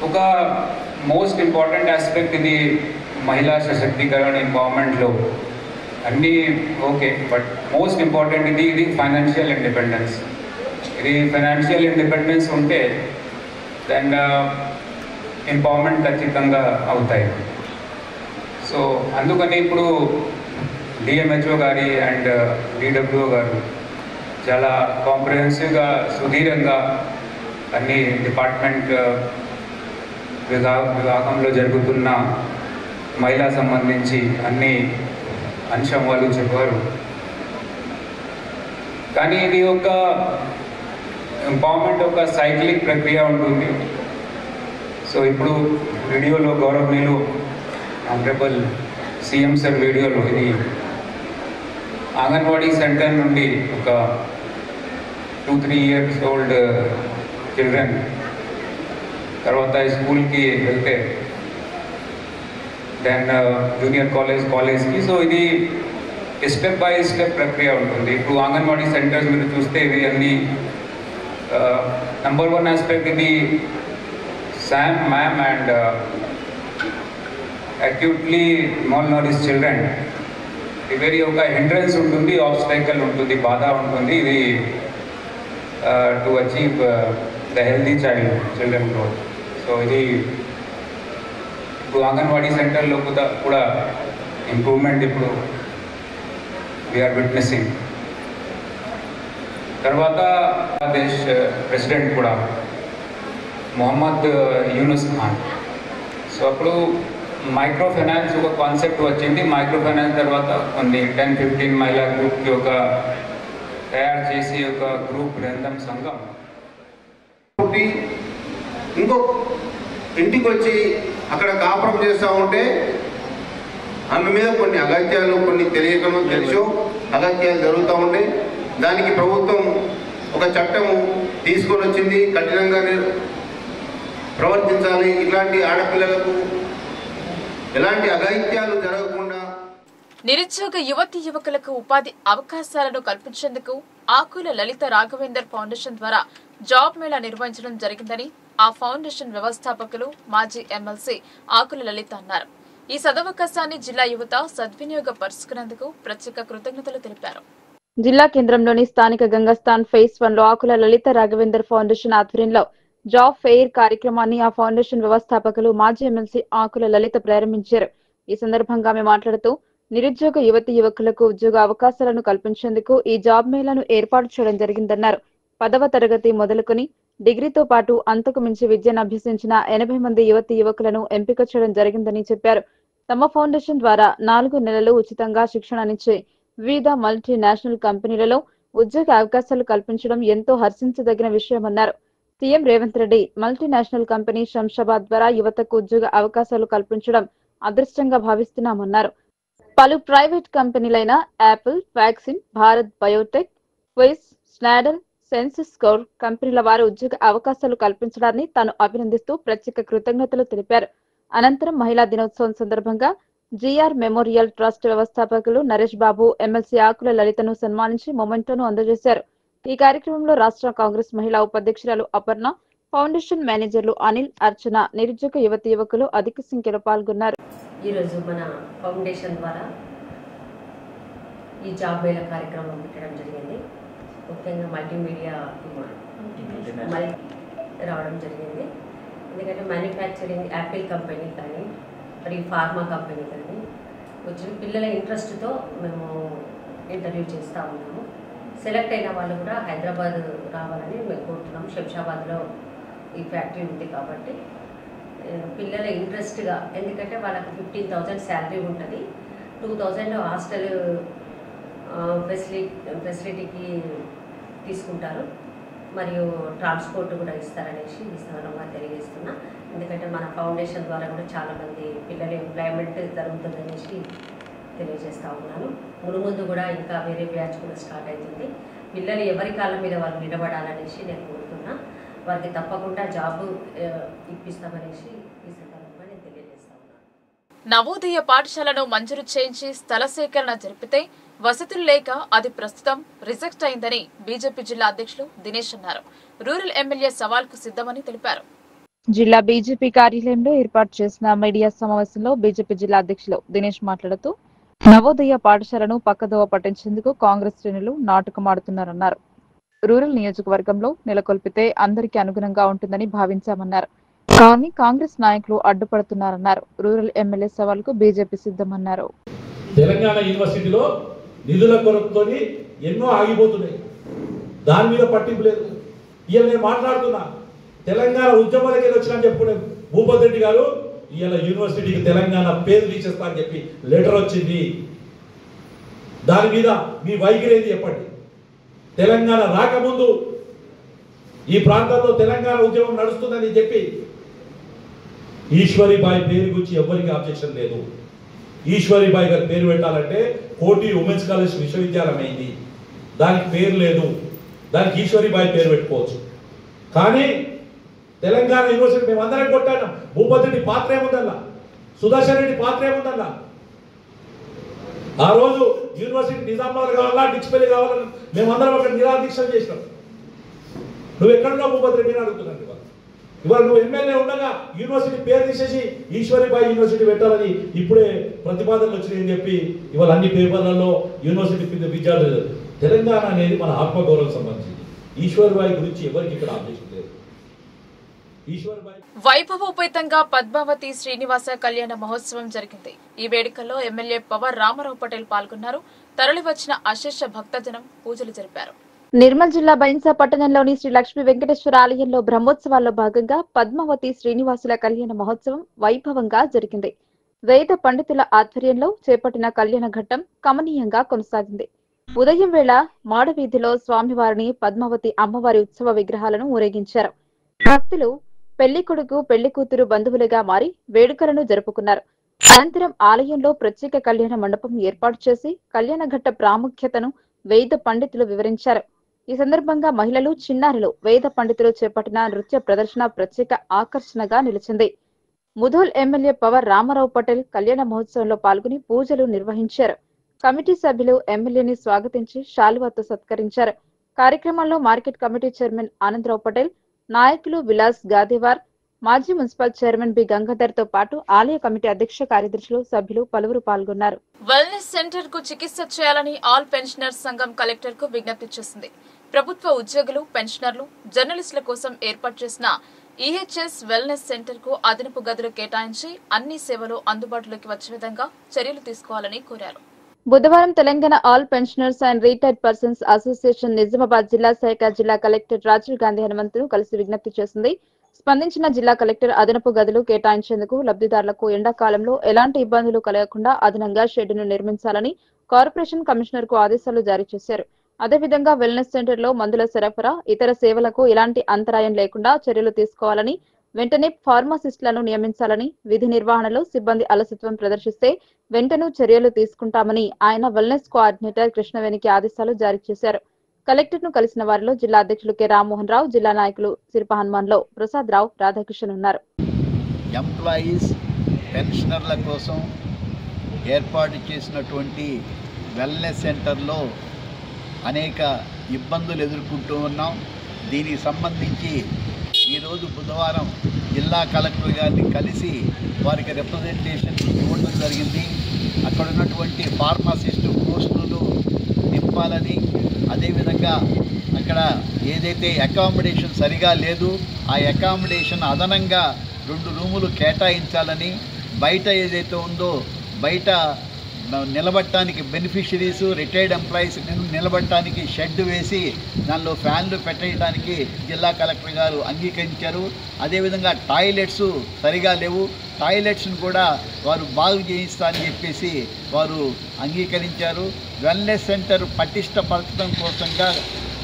ఒక మోస్ట్ ఇంపార్టెంట్ ఆస్పెక్ట్ ఇది మహిళా సశక్తీకరణ, ఎంపవర్మెంట్ లో అన్నీ ఓకే, బట్ మోస్ట్ ఇంపార్టెంట్ ఇది ఫైనాన్షియల్ ఇండిపెండెన్స్. ఇది ఫైనాన్షియల్ ఇండిపెండెన్స్ ఉంటే దెన్ ఎంపవర్మెంట్ ఖచ్చితంగా అవుతాయి. సో అందుకని ఇప్పుడు డిఎంహెచ్ఓ గారి అండ్ డిడబ్ల్యూఓ గారు చాలా కాంప్రహెన్సివ్గా, సుదీర్ఘంగా అన్ని డిపార్ట్మెంట్ విభాగంలో జరుగుతున్న మహిళా సంబంధించి అన్ని అంశం వాళ్ళు చెప్పారు. కానీ ఇది ఒక ఎంపవర్మెంట్ ఒక సైక్లిక్ ప్రక్రియ ఉంటుంది. సో ఇప్పుడు వీడియోలో గౌరవనీయులు ఆనరబుల్ సీఎం సార్ వీడియోలో ఇది అంగన్వాడీ సెంటర్ నుండి ఒక 2-3 years old చిల్డ్రన్ తర్వాత స్కూల్కి వెళ్తే దెన్ జూనియర్ కాలేజ్కి. సో ఇది స్టెప్ బై స్టెప్ ప్రక్రియ ఉంటుంది. ఇప్పుడు అంగన్వాడీ సెంటర్స్ మీరు చూస్తే ఇవి అన్ని నంబర్ 1 ఆస్పెక్ట్ ఇది Sam, ma'am and acutely mall Nourish children. ఇది ఒక హిండ్రెన్స్ ఉంటుంది, ఆబ్స్టైకల్ ఉంటుంది, బాధ ఉంటుంది. ఇది to achieve the healthy children growth. So ఇది ఇప్పుడు అంగన్వాడీ సెంటర్లో కూడా ఇంప్రూవ్మెంట్ ఇప్పుడు వీఆర్ విట్నెసింగ్. తర్వాత దేశ్ ప్రెసిడెంట్ కూడా మొహమ్మద్ యూనుస్ ఖాన్. సో అప్పుడు మైక్రో ఫైనాన్స్ ఒక కాన్సెప్ట్ వచ్చింది. మైక్రో ఫైనాన్స్ తర్వాత కొన్ని 10-15 మహిళా గ్రూప్కి ఒక తయారు చేసి ఒక గ్రూప్ బృందం సంఘం. ఇంకో ఇంటికి వచ్చి అక్కడ కాపురం చేస్తూ ఉంటే ఆమె మీద కొన్ని అగత్యాలు, కొన్ని తెలియకనో తెలుసో అగత్యాలు జరుగుతూ ఉంటే దానికి ప్రభుత్వం ఒక చట్టము తీసుకొని వచ్చింది. కఠినంగా ప్రవర్తించాలి. ఇలాంటి ఆడపిల్లలకు ఎలాంటి అగత్యాలు జరగకుండా నిరుద్యోగ యువతీ యువకులకు ఉపాధి అవకాశాలను కల్పించేందుకు ఆకుల లలిత రాఘవేందర్ ఫౌండేషన్ ద్వారా జాబ్ మేళా నిర్వహించడం జరిగిందని ఆ ఫౌండేషన్ వ్యవస్థాపకులు మాజీ ఎమ్మెల్సీ ఆకుల లలిత అన్నారు. ఈ సదవకాశాన్ని జిల్లా యువత సద్వినియోగపరుచుకున్నందుకు ప్రత్యేక కృతజ్ఞతలు తెలిపారు. జిల్లా కేంద్రంలోని స్థానిక గంగస్థాన్ ఫేజ్ 1 లో ఆకుల లలిత రాఘవేందర్ ఫౌండేషన్ ఆధ్వర్యంలో జాబ్ ఫెయిర్ కార్యక్రమాన్ని ఆ ఫౌండేషన్ వ్యవస్థాపకులు మాజీ ఎమ్మెల్సీ ఆకుల లలిత ప్రారంభించారు. ఈ సందర్భంగా ఆమె మాట్లాడుతూ నిరుద్యోగ యువతీ యువకులకు ఉద్యోగ అవకాశాలను కల్పించేందుకు ఈ జాబ్ మేళాను ఏర్పాటు చేయడం జరిగిందన్నారు. 10వ తరగతి మొదలుకొని డిగ్రీతో పాటు అంతకు మించి విద్యను అభ్యసించిన 80 మంది యువతీ యువకులను ఎంపిక చేయడం జరిగిందని చెప్పారు. తమ ఫౌండేషన్ ద్వారా 4 నెలలు ఉచితంగా శిక్షణనిచ్చే వివిధ మల్టీనేషనల్ కంపెనీలలో ఉద్యోగ అవకాశాలు కల్పించడం ఎంతో హర్షించదగిన విషయమన్నారు. CM Revanth Reddy multinational company Shamshabad ద్వారా యువతకు ఉద్యోగ అవకాశాలు కల్పించడం అదృష్టంగా భావిస్తున్నామన్నారు. పలు ప్రైవేట్ కంపెనీలైన Apple, vaccine, Bharat Biotech, quiz, స్నాడల్, సెన్సెస్కోర్ కంపెనీల వారు ఉద్యోగ అవకాశాలు కల్పించడాన్ని తాను అభినందిస్తూ ప్రత్యేక కృతజ్ఞతలు తెలిపారు. అనంతరం మహిళా దినోత్సవం సందర్భంగా జిఆర్ మెమోరియల్ ట్రస్ట్ వ్యవస్థాపకులు నరేష్ బాబు ఎమ్మెల్సీ ఆకుల లలితను సన్మానించి మొమెంటోను అందజేశారు. ఈ కార్యక్రమంలో రాష్ట్ర కాంగ్రెస్ మహిళా ఉపాధ్యక్షురాలు అపర్ణ, ఫౌండేషన్ మేనేజర్లు అనిల్, అర్చన, నిరుద్యోగ యువతీ యువకులు అధిక సంఖ్యలో పాల్గొన్నారు. ఈరోజు మన ఫౌండేషన్ ద్వారా ఈ జాబ్ మేళా కార్యక్రమం పెట్టడం జరిగింది. ముఖ్యంగా మల్టీమీడియా రావడం జరిగింది. ఎందుకంటే మ్యానుఫ్యాక్చరింగ్ యాపిల్ కంపెనీ కానీ మరి ఫార్మా కంపెనీ కానీ వచ్చిన పిల్లల ఇంట్రెస్ట్తో మేము ఇంటర్వ్యూ చేస్తూ ఉన్నాము. సెలెక్ట్ అయిన వాళ్ళు కూడా హైదరాబాద్ రావాలని మేము కోరుతున్నాము. శంషాబాద్లో ఈ ఫ్యాక్టరీ ఉంది కాబట్టి పిల్లల ఇంట్రెస్ట్గా, ఎందుకంటే వాళ్ళకి 15,000 శాలరీ ఉంటుంది, 2,000 హాస్టల్ ఫెసిలిటీకి తీసుకుంటారు, మరియు ట్రాన్స్పోర్ట్ కూడా ఇస్తారనేసి ఈ సందర్భంగా తెలియజేస్తున్నా. ఎందుకంటే మన ఫౌండేషన్ ద్వారా కూడా చాలామంది పిల్లల ఎంప్లాయ్మెంట్ జరుగుతుందనేసి తెలియజేస్తూ ఉన్నాను. ముందు కూడా ఇంకా వేరే బ్యాచ్ కూడా స్టార్ట్ అవుతుంది. పిల్లలు ఎవరి కాళ్ళ మీద వాళ్ళు నిలబడాలనేసి నేను కోరుతున్నా. వారికి తప్పకుండా జాబ్ ఇప్పిస్తామనేసి ఈ సందర్భంగా నేను తెలియజేస్తా ఉన్నాను. నవోదయ పాఠశాలను మంజూరు చేయించి స్థల సేకరణ జరిపితే వసతులు లేక అది ప్రస్తుతం రిజెక్ట్ అయిందని బీజేపీ జిల్లా అధ్యక్షులు దినేష్ అన్నారు. రూరల్ ఎమ్మెల్యే సవాల్కు సిద్ధమని తెలిపారు. జిల్లా బీజేపీ కార్యాలయంలో ఏర్పాటు చేసిన మీడియా సమావేశంలో బీజేపీ జిల్లా అధ్యక్షులు దినేష్ మాట్లాడుతూ నవోదయ పాఠశాలను పక్కదోవ పట్టించేందుకు కాంగ్రెస్ శ్రేణులు నాటకమాడుతున్నారన్నారు. రూరల్ నియోజకవర్గంలో నెలకొల్పితే అందరికీ అనుగుణంగా ఉంటుందని భావించామన్నారు. కానీ కాంగ్రెస్ నాయకులు అడ్డుపడుతున్నారన్నారు. రూరల్ ఎమ్మెల్యే సవాల్కు బీజేపీ సిద్ధమన్నారు. తెలంగాణ యూనివర్సిటీలో నిధుల కొరతతోని ఎన్నో ఆగిపోతున్నాయి, దాని మీద పట్టింపు లేదు. ఇవాళ నేను మాట్లాడుతున్నా, తెలంగాణ ఉద్యమాలకి వచ్చినా చెప్పుకునే భూపతి రెడ్డి గారు ఇవాళ యూనివర్సిటీకి తెలంగాణ పేరు తీసేస్తా అని చెప్పి లెటర్ వచ్చింది. దాని మీద మీ వైఖరి ఏంది చెప్పండి. తెలంగాణ రాకముందు ఈ ప్రాంతంలో తెలంగాణ ఉద్యమం నడుస్తుందని చెప్పి ఈశ్వరీబాయి పేరు గురించి ఎవరికి అబ్జెక్షన్ లేదు. ఈశ్వరీబాయి గారి పేరు పెట్టాలంటే కోటి ఉమెన్స్ కాలేజ్ విశ్వవిద్యాలయం అయింది, దానికి పేరు లేదు, దానికి ఈశ్వరీబాయి పేరు పెట్టుకోవచ్చు. కానీ తెలంగాణ యూనివర్సిటీ మేము అందరం కొట్టాను. భూపతి రెడ్డి పాత్ర ఏముందల్లా, సుదర్శన్ రెడ్డి పాత్ర ఏముందల్లా. ఆ రోజు యూనివర్సిటీ నిజామాబాద్ కావాలా, డిచ్పల్లి కావాలని మేమందరం అక్కడ నిరాదీక్షలు చేసినాం. నువ్వు ఎక్కడున్నావు భూపతి రెడ్డిని అడుగుతున్నాను. ఇవాళ నువ్వు ఎమ్మెల్యే ఉండగా యూనివర్సిటీ పేరు తీసేసి ఈశ్వరీబాయి యూనివర్సిటీ పెట్టాలని ఇప్పుడే ప్రతిపాదనలు వచ్చినాయని చెప్పి ఇవాళ అన్ని పేపర్లలో యూనివర్సిటీ విద్యార్థులు. తెలంగాణ అనేది మన ఆత్మగౌరవం సంబంధించింది. ఈశ్వరీబాయి గురించి ఎవరికి ఇక్కడ ఆబ్జెక్షన్ లేదు. వైభవోపేతంగా పద్మావతి శ్రీనివాస కళ్యాణ మహోత్సవం జరిగింది. ఈ వేడుకల్లో ఎమ్మెల్యే పవర్ రామారావు పటేల్ పాల్గొన్నారు. తరలివచ్చిన అశేష భక్తజనం పూజలు జరిపారు. నిర్మల్ జిల్లా బైన్సా పట్టణంలోని శ్రీ లక్ష్మీ వెంకటేశ్వర ఆలయంలో బ్రహ్మోత్సవాల్లో భాగంగా పద్మావతి శ్రీనివాసుల కళ్యాణ మహోత్సవం వైభవంగా జరిగింది. వేద పండితుల ఆధ్వర్యంలో చేపట్టిన కళ్యాణ ఘట్టం కమనీయంగా కొనసాగింది. ఉదయం వేళ మాడవీధిలో స్వామివారిని పద్మావతి అమ్మవారి ఉత్సవ విగ్రహాలను ఊరేగించారు. భక్తులు పెళ్లి కొడుకు పెళ్లి కూతురు బంధువులుగా మారి వేడుకలను జరుపుకున్నారు. అనంతరం ఆలయంలో ప్రత్యేక కళ్యాణ మండపం ఏర్పాటు చేసి కళ్యాణ ఘట్ట ప్రాముఖ్యతను వేద పండితులు వివరించారు. ఈ సందర్భంగా మహిళలు చిన్నారులు వేద పండితులు చేపట్టిన నృత్య ప్రదర్శన ప్రత్యేక ఆకర్షణగా నిలిచింది. ముధోల్ ఎమ్మెల్యే పవర్ రామారావు పటేల్ కళ్యాణ మహోత్సవంలో పాల్గొని పూజలు నిర్వహించారు. కమిటీ సభ్యులు ఎమ్మెల్యేని స్వాగతించి శాలువాతో సత్కరించారు. కార్యక్రమంలో market committee chairman Anandarao Patel, నాయకులు విలాస్ గాదేవార్, మాజీ మున్సిపల్ చైర్మన్ బి గంగాధర్ తో పాటు ఆలయ కమిటీ అధ్యక్ష కార్యదర్శులు సభ్యులు పలువురు పాల్గొన్నారు. వెల్నెస్ సెంటర్ కు చికిత్స చేయాలని ఆల్ పెన్షనర్స్ సంఘం కలెక్టర్ కు విజ్ఞప్తి చేసింది. ప్రభుత్వ ఉద్యోగులు, పెన్షనర్లు, జర్నలిస్టుల కోసం ఏర్పాటు చేసిన ఈహెచ్ఎస్ వెల్నెస్ సెంటర్ కు అదనపు గదులు కేటాయించి అన్ని సేవలు అందుబాటులోకి వచ్చే విధంగా చర్యలు తీసుకోవాలని కోరారు. బుధవారం Telangana all pensioners and retired persons association Nizamabad జిల్లా శాఖ జిల్లా కలెక్టర్ రాజీవ్ గాంధీ హనుమంతును కలిసి విజ్ఞప్తి చేసింది. స్పందించిన జిల్లా కలెక్టర్ అదనపు గదులు కేటాయించేందుకు లబ్ధిదారులకు ఎండాకాలంలో ఎలాంటి ఇబ్బందులు కలగకుండా అదనంగా షెడ్డును నిర్మించాలని కార్పొరేషన్ కమిషనర్ కు ఆదేశాలు జారీ చేశారు. అదేవిధంగా వెల్నెస్ సెంటర్ లో మందుల సరఫరా, ఇతర సేవలకు ఎలాంటి అంతరాయం లేకుండా చర్యలు తీసుకోవాలని, వెంటనే ఫార్మసిస్టులను నియమించాలని, విధి నిర్వహణలో సిబ్బంది అలసత్వం ప్రదర్శిస్తే వెంటనే చర్యలు తీసుకుంటామని ఆయన వెల్నెస్ కోఆర్డినేటర్ కృష్ణవేణికి ఆదేశాలు జారీ చేశారు. కలెక్టర్ ను కలిసిన వారిలో జిల్లా అధ్యక్షులు కె రామ్మోహన్ రావు, జిల్లా నాయకులు సిరిప హనుమాన్ లో ప్రసాద్ రావు, రాధాకృష్ణ ఉన్నారు. ఎంప్లాయీస్, పెన్షనర్ల కోసం ఏర్పాటు చేసినటువంటి వెల్నెస్ సెంటర్లో అనేక ఇబ్బందులు ఎదుర్కొంటూ ఉన్నాం. దీనికి సంబంధించి ఈరోజు బుధవారం జిల్లా కలెక్టర్ గారిని కలిసి వారికి రిప్రజెంటేషన్ ఇవ్వడం జరిగింది. అక్కడ ఉన్నటువంటి ఫార్మసిస్టు పోస్టులు నింపాలని, అదేవిధంగా అక్కడ ఏదైతే అకామిడేషన్ సరిగా లేదు ఆ అకామిడేషన్ అదనంగా 2 రూములు కేటాయించాలని, బయట ఏదైతే ఉందో బయట నిలబడటానికి బెనిఫిషరీస్, రిటైర్డ్ ఎంప్లాయీస్ నిలబడటానికి షెడ్ వేసి దానిలో ఫ్యాన్లు పెట్టడానికి జిల్లా కలెక్టర్ గారు అంగీకరించారు. అదేవిధంగా టాయిలెట్స్ సరిగా లేవు, టాయిలెట్స్ను కూడా వారు బాగు చేయిస్తారని చెప్పేసి వారు అంగీకరించారు. వెల్నెస్ సెంటర్ పటిష్టపరచడం కోసంగా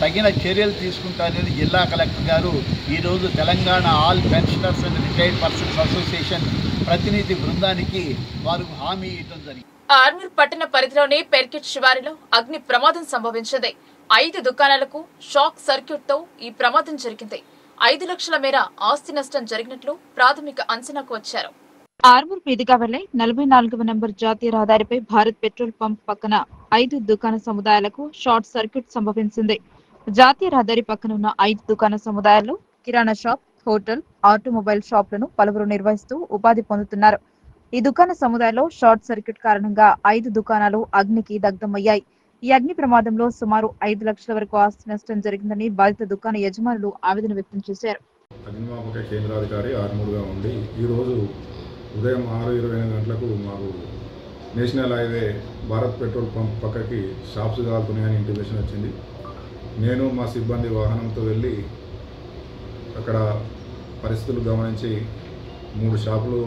తగిన చర్యలు తీసుకుంటారని జిల్లా కలెక్టర్ గారు ఈరోజు Telangana all pensioners and retired persons association ప్రతినిధి బృందానికి వారు హామీ ఇవ్వడం జరిగింది. ఆర్మూర్ పట్టణ పరిధిలోని పెర్కిట్ శివారులో అగ్ని ప్రమాదం సంభవించింది. 5 దుకాణాలకు షాక్ సర్క్యూట్ తో ఈ ప్రమాదం జరిగింది. 5 లక్షల మేర ఆస్తి నష్టం జరిగినట్లు ప్రాథమిక అంచనాకు వచ్చారు. ఆర్మూర్ మీదుగా వెళ్లే 44వ నంబర్ జాతీయ రహదారిపై భారత్ పెట్రోల్ పంప్ పక్కన 5 దుకాణ సముదాయాలకు షార్ట్ సర్క్యూట్ సంభవించింది. జాతీయ రహదారి పక్కన ఉన్న 5 దుకాణ సముదాయాల్లో కిరాణా షాప్, హోటల్, ఆటోమొబైల్ షాపులను పలువురు నిర్వహిస్తూ ఉపాధి పొందుతున్నారు. ఈ దుకాణ సముదాయంలో షార్ట్ సర్క్యూట్ కారణంగా 5 దుకాణాలు అగ్నికి దగ్ధమయ్యాయి. ఈ అగ్ని ప్రమాదంలో సుమారు 5 లక్షల వరకు ఆస్తి నష్టం జరిగిందని బాధిత దుకాణ యజమానులు ఆవేదన వ్యక్తం చేశారు. అగ్నిమాపక కేంద్రాధికారి ఆర్మూర్గా ఉండి ఈరోజు ఉదయం 6:20 గంటలకు మాకు national highway Bharat petrol pump పక్కకి షాప్స్ కాలుతున్నాయని ఇంటిమేషన్ వచ్చింది. నేను మా సిబ్బంది వాహనంతో వెళ్ళి అక్కడ పరిస్థితులు గమనించి 3 షాపులు,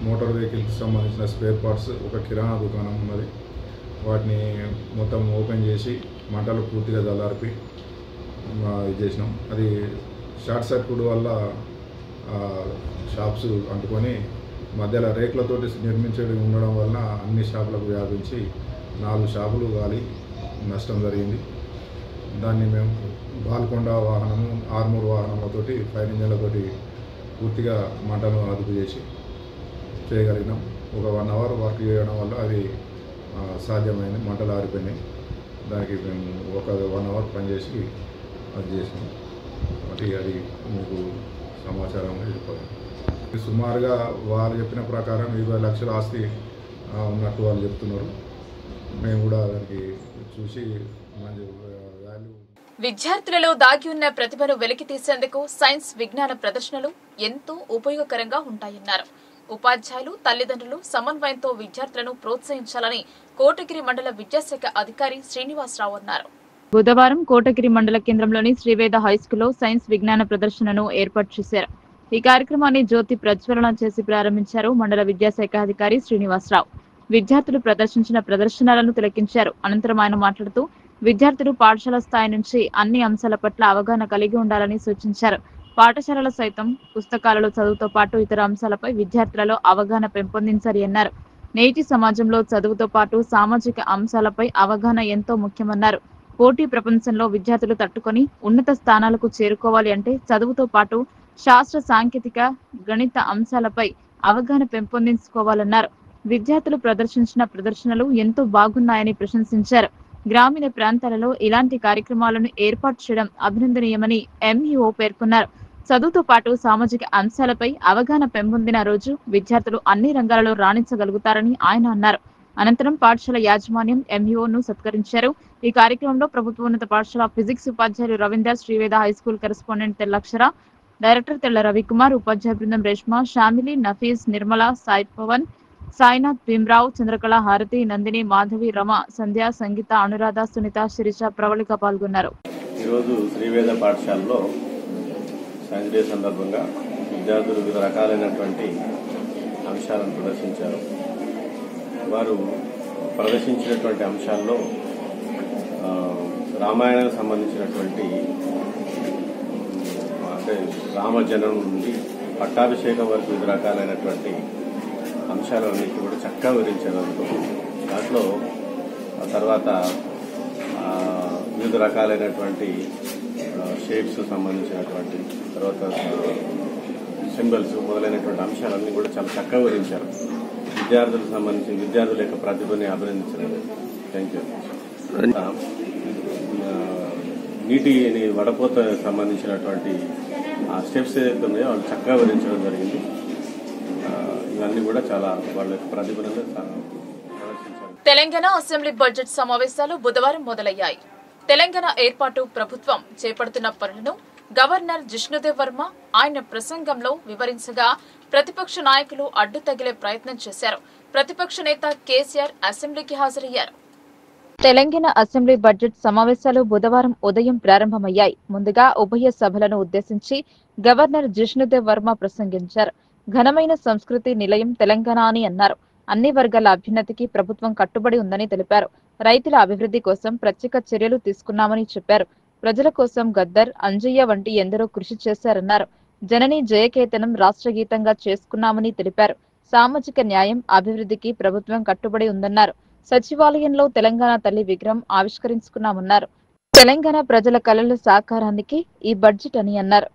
మోటార్ వెహికల్కి సంబంధించిన స్పేర్ పార్ట్స్, ఒక కిరాణా దుకాణం ఉన్నది, వాటిని మొత్తం ఓపెన్ చేసి మంటలు పూర్తిగా చల్లార్పి ఇది చేసినాం. అది షార్ట్ సర్క్యూట్ వల్ల షాప్స్ అంటుకొని మధ్యలో రేకులతోటి నిర్మించడం ఉండడం వలన అన్ని షాపులకు వ్యాపించి 4 షాపులు గాలి నష్టం జరిగింది. దాన్ని మేము బాల్కొండ వాహనము, ఆర్మూర్ వాహనంతోటి ఫైర్ ఇంజన్లతోటి పూర్తిగా మంటను అదుపు చేసి చేయగలిగినాం. ఒక 1 అవర్ వర్క్ చేయడం వల్ల అది సాధ్యమైంది. మంటలు ఆరిపోయినాయి. దానికి మేము ఒక 1 అవర్ పనిచేసి అది చేసినాం. అది మీకు సమాచారం వెళ్ళిపోయింది. సుమారుగా వారు చెప్పిన ప్రకారం 20 లక్షల ఆస్తి ఉన్నట్టు వాళ్ళు చెప్తున్నారు. మేము కూడా దానికి చూసి మంచి వాల్యూ విద్యార్థులలో దాగి ఉన్న ప్రతిభను వెలికి తీసేందుకు సైన్స్ విజ్ఞాన ప్రదర్శనలు ఎంతో ఉపయోగకరంగా ఉంటాయన్నారు. ఉపాధ్యాయులు, తల్లిదండ్రులు సమన్వయంతో విద్యార్థులను ప్రోత్సహించాలని కోటగిరి మండల విద్యాశాఖ అధికారి శ్రీనివాసరావు అన్నారు. బుధవారం కోటగిరి మండల కేంద్రంలోని శ్రీవేద హైస్కూల్లో సైన్స్ విజ్ఞాన ప్రదర్శనను ఏర్పాటు చేశారు. ఈ కార్యక్రమాన్ని జ్యోతి ప్రజ్వలన చేసి ప్రారంభించారు మండల విద్యాశాఖ అధికారి శ్రీనివాసరావు. విద్యార్థులు ప్రదర్శించిన ప్రదర్శనలను తిలకించారు. అనంతరం ఆయన మాట్లాడుతూ విద్యార్థులు పాఠశాల స్థాయి నుంచి అన్ని అంశాల పట్ల అవగాహన కలిగి ఉండాలని సూచించారు. పాఠశాలలు సైతం పుస్తకాలలో చదువుతో పాటు ఇతర అంశాలపై విద్యార్థులలో అవగాహన పెంపొందించాలి అన్నారు. నేటి సమాజంలో చదువుతో పాటు సామాజిక అంశాలపై అవగాహన ఎంతో ముఖ్యమన్నారు. పోటీ ప్రపంచంలో విద్యార్థులు తట్టుకొని ఉన్నత స్థానాలకు చేరుకోవాలి అంటే చదువుతో పాటు శాస్త్ర, సాంకేతిక, గణిత అంశాలపై అవగాహన పెంపొందించుకోవాలన్నారు. విద్యార్థులు ప్రదర్శించిన ప్రదర్శనలు ఎంతో బాగున్నాయని ప్రశంసించారు. గ్రామీణ ప్రాంతాలలో ఇలాంటి కార్యక్రమాలను ఏర్పాటు చేయడం అభినందనీయమని ఎంఈఓ పేర్కొన్నారు. చదువుతో పాటు సామాజిక అంశాలపై అవగాహన పెంపొందిన రోజు విద్యార్థులు అన్ని రంగాలలో రాణించగలుగుతారని ఆయన అన్నారు. అనంతరం పాఠశాల యాజమాన్యం ఎంఈఓను సత్కరించారు. ఈ కార్యక్రమంలో ప్రభుత్వోన్నత పాఠశాల ఫిజిక్స్ ఉపాధ్యాయులు రవీందర్, శ్రీవేద హైస్కూల్ కరెస్పాండెంట్ తెల్లక్షర, డైరెక్టర్ తెల్ల రవికుమార్, ఉపాధ్యాయ బృందం రేష్మా, షామిలి, నఫీజ్, నిర్మల, సాయి పవన్, సాయినాథ్, భీమరావు, చంద్రకళ, హారతి, నందిని, మాధవి, రమ, సంధ్య, సంగీత, అనురాధ, సునీత, శిరీష, ప్రవళిక పాల్గొన్నారు. ఈరోజు శ్రీవేద పాఠశాలలో సైన్స్ డే సందర్భంగా విద్యార్థులు వివిధ రకాలైనటువంటి అంశాలను ప్రదర్శించారు. వారు ప్రదర్శించినటువంటి అంశాల్లో రామాయణానికి సంబంధించినటువంటి అంటే రామజనం నుండి పట్టాభిషేకం వరకు వివిధ రకాలైనటువంటి అంశాలన్నింటినీ కూడా చక్కగా వివరించారు. దాంట్లో తర్వాత వివిధ రకాలైనటువంటి షేప్స్ సంబంధించినటువంటి తర్వాత సింబల్స్ మొదలైనటువంటి అంశాలన్నీ కూడా చాలా చక్కగా వివరించారు. విద్యార్థులకు సంబంధించి విద్యార్థుల యొక్క ప్రతిభని అభినందించలేదు. Thank you. నీటిని వడపోత సంబంధించినటువంటి ఆ స్టెప్స్ ఏదైతే ఉన్నాయో వాళ్ళు చక్కగా వివరించడం జరిగింది. ఇవన్నీ కూడా చాలా వాళ్ళ యొక్క ప్రతిభను ప్రదర్శించారు. తెలంగాణ అసెంబ్లీ బడ్జెట్ సమావేశాలు బుధవారం మొదలయ్యాయి. తెలంగాణ ఏర్పాటు ప్రభుత్వం చేపడుతున్న పనులను గవర్నర్ జిష్ణుదేవ్ వర్మ ఆయన ప్రసంగంలో వివరించగా ప్రతిపక్ష నాయకులు అడ్డు తగిలే ప్రయత్నం చేశారు. ప్రతిపక్ష నేత కేసీఆర్ అసెంబ్లీకి హాజరయ్యారు. తెలంగాణ అసెంబ్లీ బడ్జెట్ సమావేశాలు బుధవారం ఉదయం ప్రారంభమయ్యాయి. ముందుగా ఉభయ సభలను ఉద్దేశించి గవర్నర్ జిష్ణుదేవ్ వర్మ ప్రసంగించారు. ఘనమైన సంస్కృతి నిలయం తెలంగాణ అని అన్నారు. అన్ని వర్గాల అభ్యున్నతికి ప్రభుత్వం కట్టుబడి ఉందని తెలిపారు. రైతుల అభివృద్ధి కోసం ప్రత్యేక చర్యలు తీసుకున్నామని చెప్పారు. ప్రజల కోసం గద్దర్, అంజయ్య వంటి ఎందరో కృషి చేశారన్నారు. జనని జయకేతనం రాష్ట్ర గీతంగా చేసుకున్నామని తెలిపారు. సామాజిక న్యాయం, అభివృద్ధికి ప్రభుత్వం కట్టుబడి ఉందన్నారు. సచివాలయంలో తెలంగాణ తల్లి విగ్రహం ఆవిష్కరించుకున్నామన్నారు. తెలంగాణ ప్రజల కలల సాకారానికి ఈ బడ్జెట్ అని అన్నారు.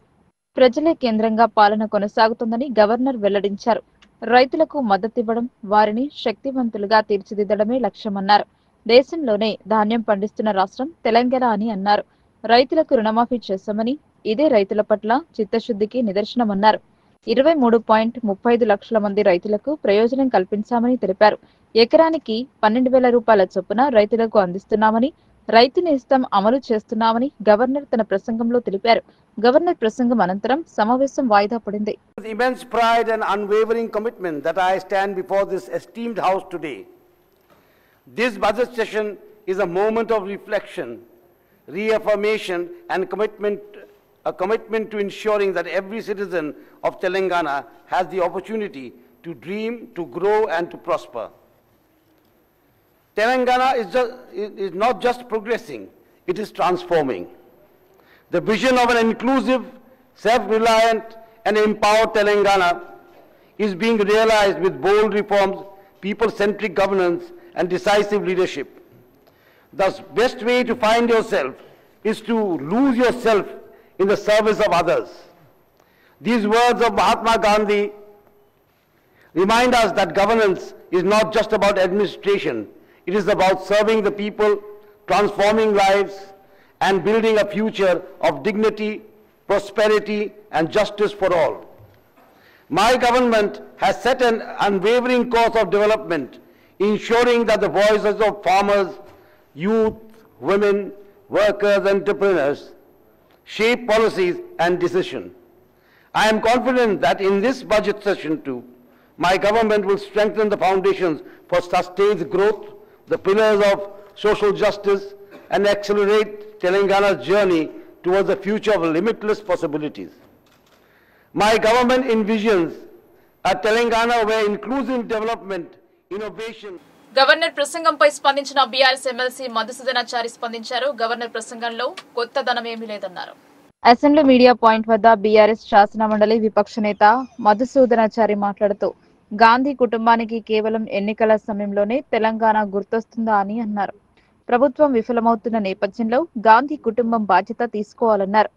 ప్రజలే కేంద్రంగా పాలన కొనసాగుతుందని గవర్నర్ వెల్లడించారు. రైతులకు మద్దతివ్వడం, వారిని శక్తివంతులుగా తీర్చిదిద్దడమే లక్ష్యమన్నారు. దేశంలోనే ధాన్యం పండిస్తున్న రాష్ట్రం తెలంగాణ అని అన్నారు. రైతులకు రుణమాఫీ చేశామని, ఇదే రైతుల పట్ల చిత్తశుద్ధికి నిదర్శనమన్నారు. 23.35 లక్షల మంది రైతులకు ప్రయోజనం కల్పించామని తెలిపారు. ఎకరానికి 12,000 రూపాయల చొప్పున రైతులకు అందిస్తున్నామని, రైతు నేస్తం అమలు చేస్తున్నామని గవర్నర్ తన ప్రసంగంలో తెలిపారు. గవర్నర్ ప్రసంగం అనంతరం సమావేశం వాయిదా పడింది. With immense pride and unwavering commitment that I stand before this esteemed house today. This budget session is a moment of reflection, reaffirmation and a commitment to ensuring that every citizen of Telangana has the opportunity to dream, to grow and to prosper. Telangana is not just progressing, it is transforming. The vision of an inclusive, self-reliant and empowered Telangana is being realized with bold reforms, people-centric governance and decisive leadership. The best way to find yourself is to lose yourself in the service of others. These words of Mahatma Gandhi remind us that governance is not just about administration. It is about serving the people, transforming lives, and building a future of dignity, prosperity, and justice for all. My government has set an unwavering course of development, ensuring that the voices of farmers, youth, women, workers, entrepreneurs, shape policies and decisions. I am confident that in this budget session too, my government will strengthen the foundations for sustained growth, the pillars of social justice, and accelerate Telangana's journey towards a future of limitless possibilities. My government envisions a Telangana where inclusive development, innovation. Governor ప్రసంగంపై స్పందించిన BRS MLC Madhusudanachari స్పందించారు. Governor ప్రసంగంలో కొత్త ధనమేమీ లేదన్నారు. Assembly media point వద్ద BRS శాసన మండలి విపక్ష నేత మధుసూదనాచారి మాట్లాడుతూ గాంధీ కుటుంబానికి కేవలం ఎన్నికల సమయంలోనే తెలంగాణ గుర్తొస్తుందా అని అన్నారు. ప్రభుత్వం విఫలమవుతున్న నేపథ్యంలో గాంధీ కుటుంబం బాధ్యత తీసుకోవాలన్నారు.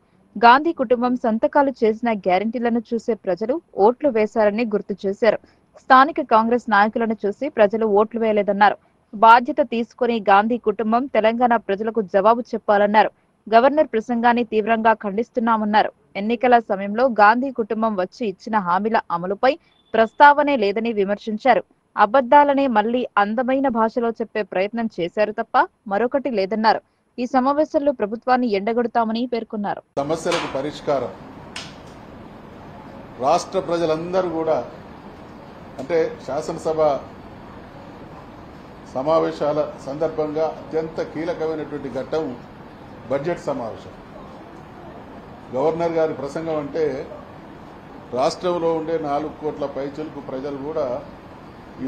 గాంధీ కుటుంబం సంతకాలు చేసిన గ్యారంటీలను చూసే ప్రజలు ఓట్లు వేశారని గుర్తు చేశారు. స్థానిక కాంగ్రెస్ నాయకులను చూసి ప్రజలు ఓట్లు వేయలేదన్నారు. బాధ్యత తీసుకుని గాంధీ కుటుంబం తెలంగాణ ప్రజలకు జవాబు చెప్పాలన్నారు. గవర్నర్ ప్రసంగాన్ని తీవ్రంగా ఖండిస్తున్నామన్నారు. ఎన్నికల సమయంలో గాంధీ కుటుంబం వచ్చి ఇచ్చిన హామీల అమలుపై ప్రస్తావనే లేదని విమర్శించారు. అబద్దాలనే మళ్లీ అందమైన భాషలో చెప్పే ప్రయత్నం చేశారు తప్ప మరొకటి లేదన్నారు. ఈ సమావేశంలో ప్రభుత్వాన్ని ఎండగొడతామని పేర్కొన్నారు. సమస్యలకు పరిష్కారం రాష్ట్ర ప్రజలందరూ కూడా అంటే శాసనసభ సమావేశాల సందర్భంగా అత్యంత కీలకమైనటువంటి ఘట్టం బడ్జెట్ సమావేశం. గవర్నర్ గారి ప్రసంగం అంటే రాష్ట్రంలో ఉండే 4 కోట్ల పైచులకు ప్రజలు కూడా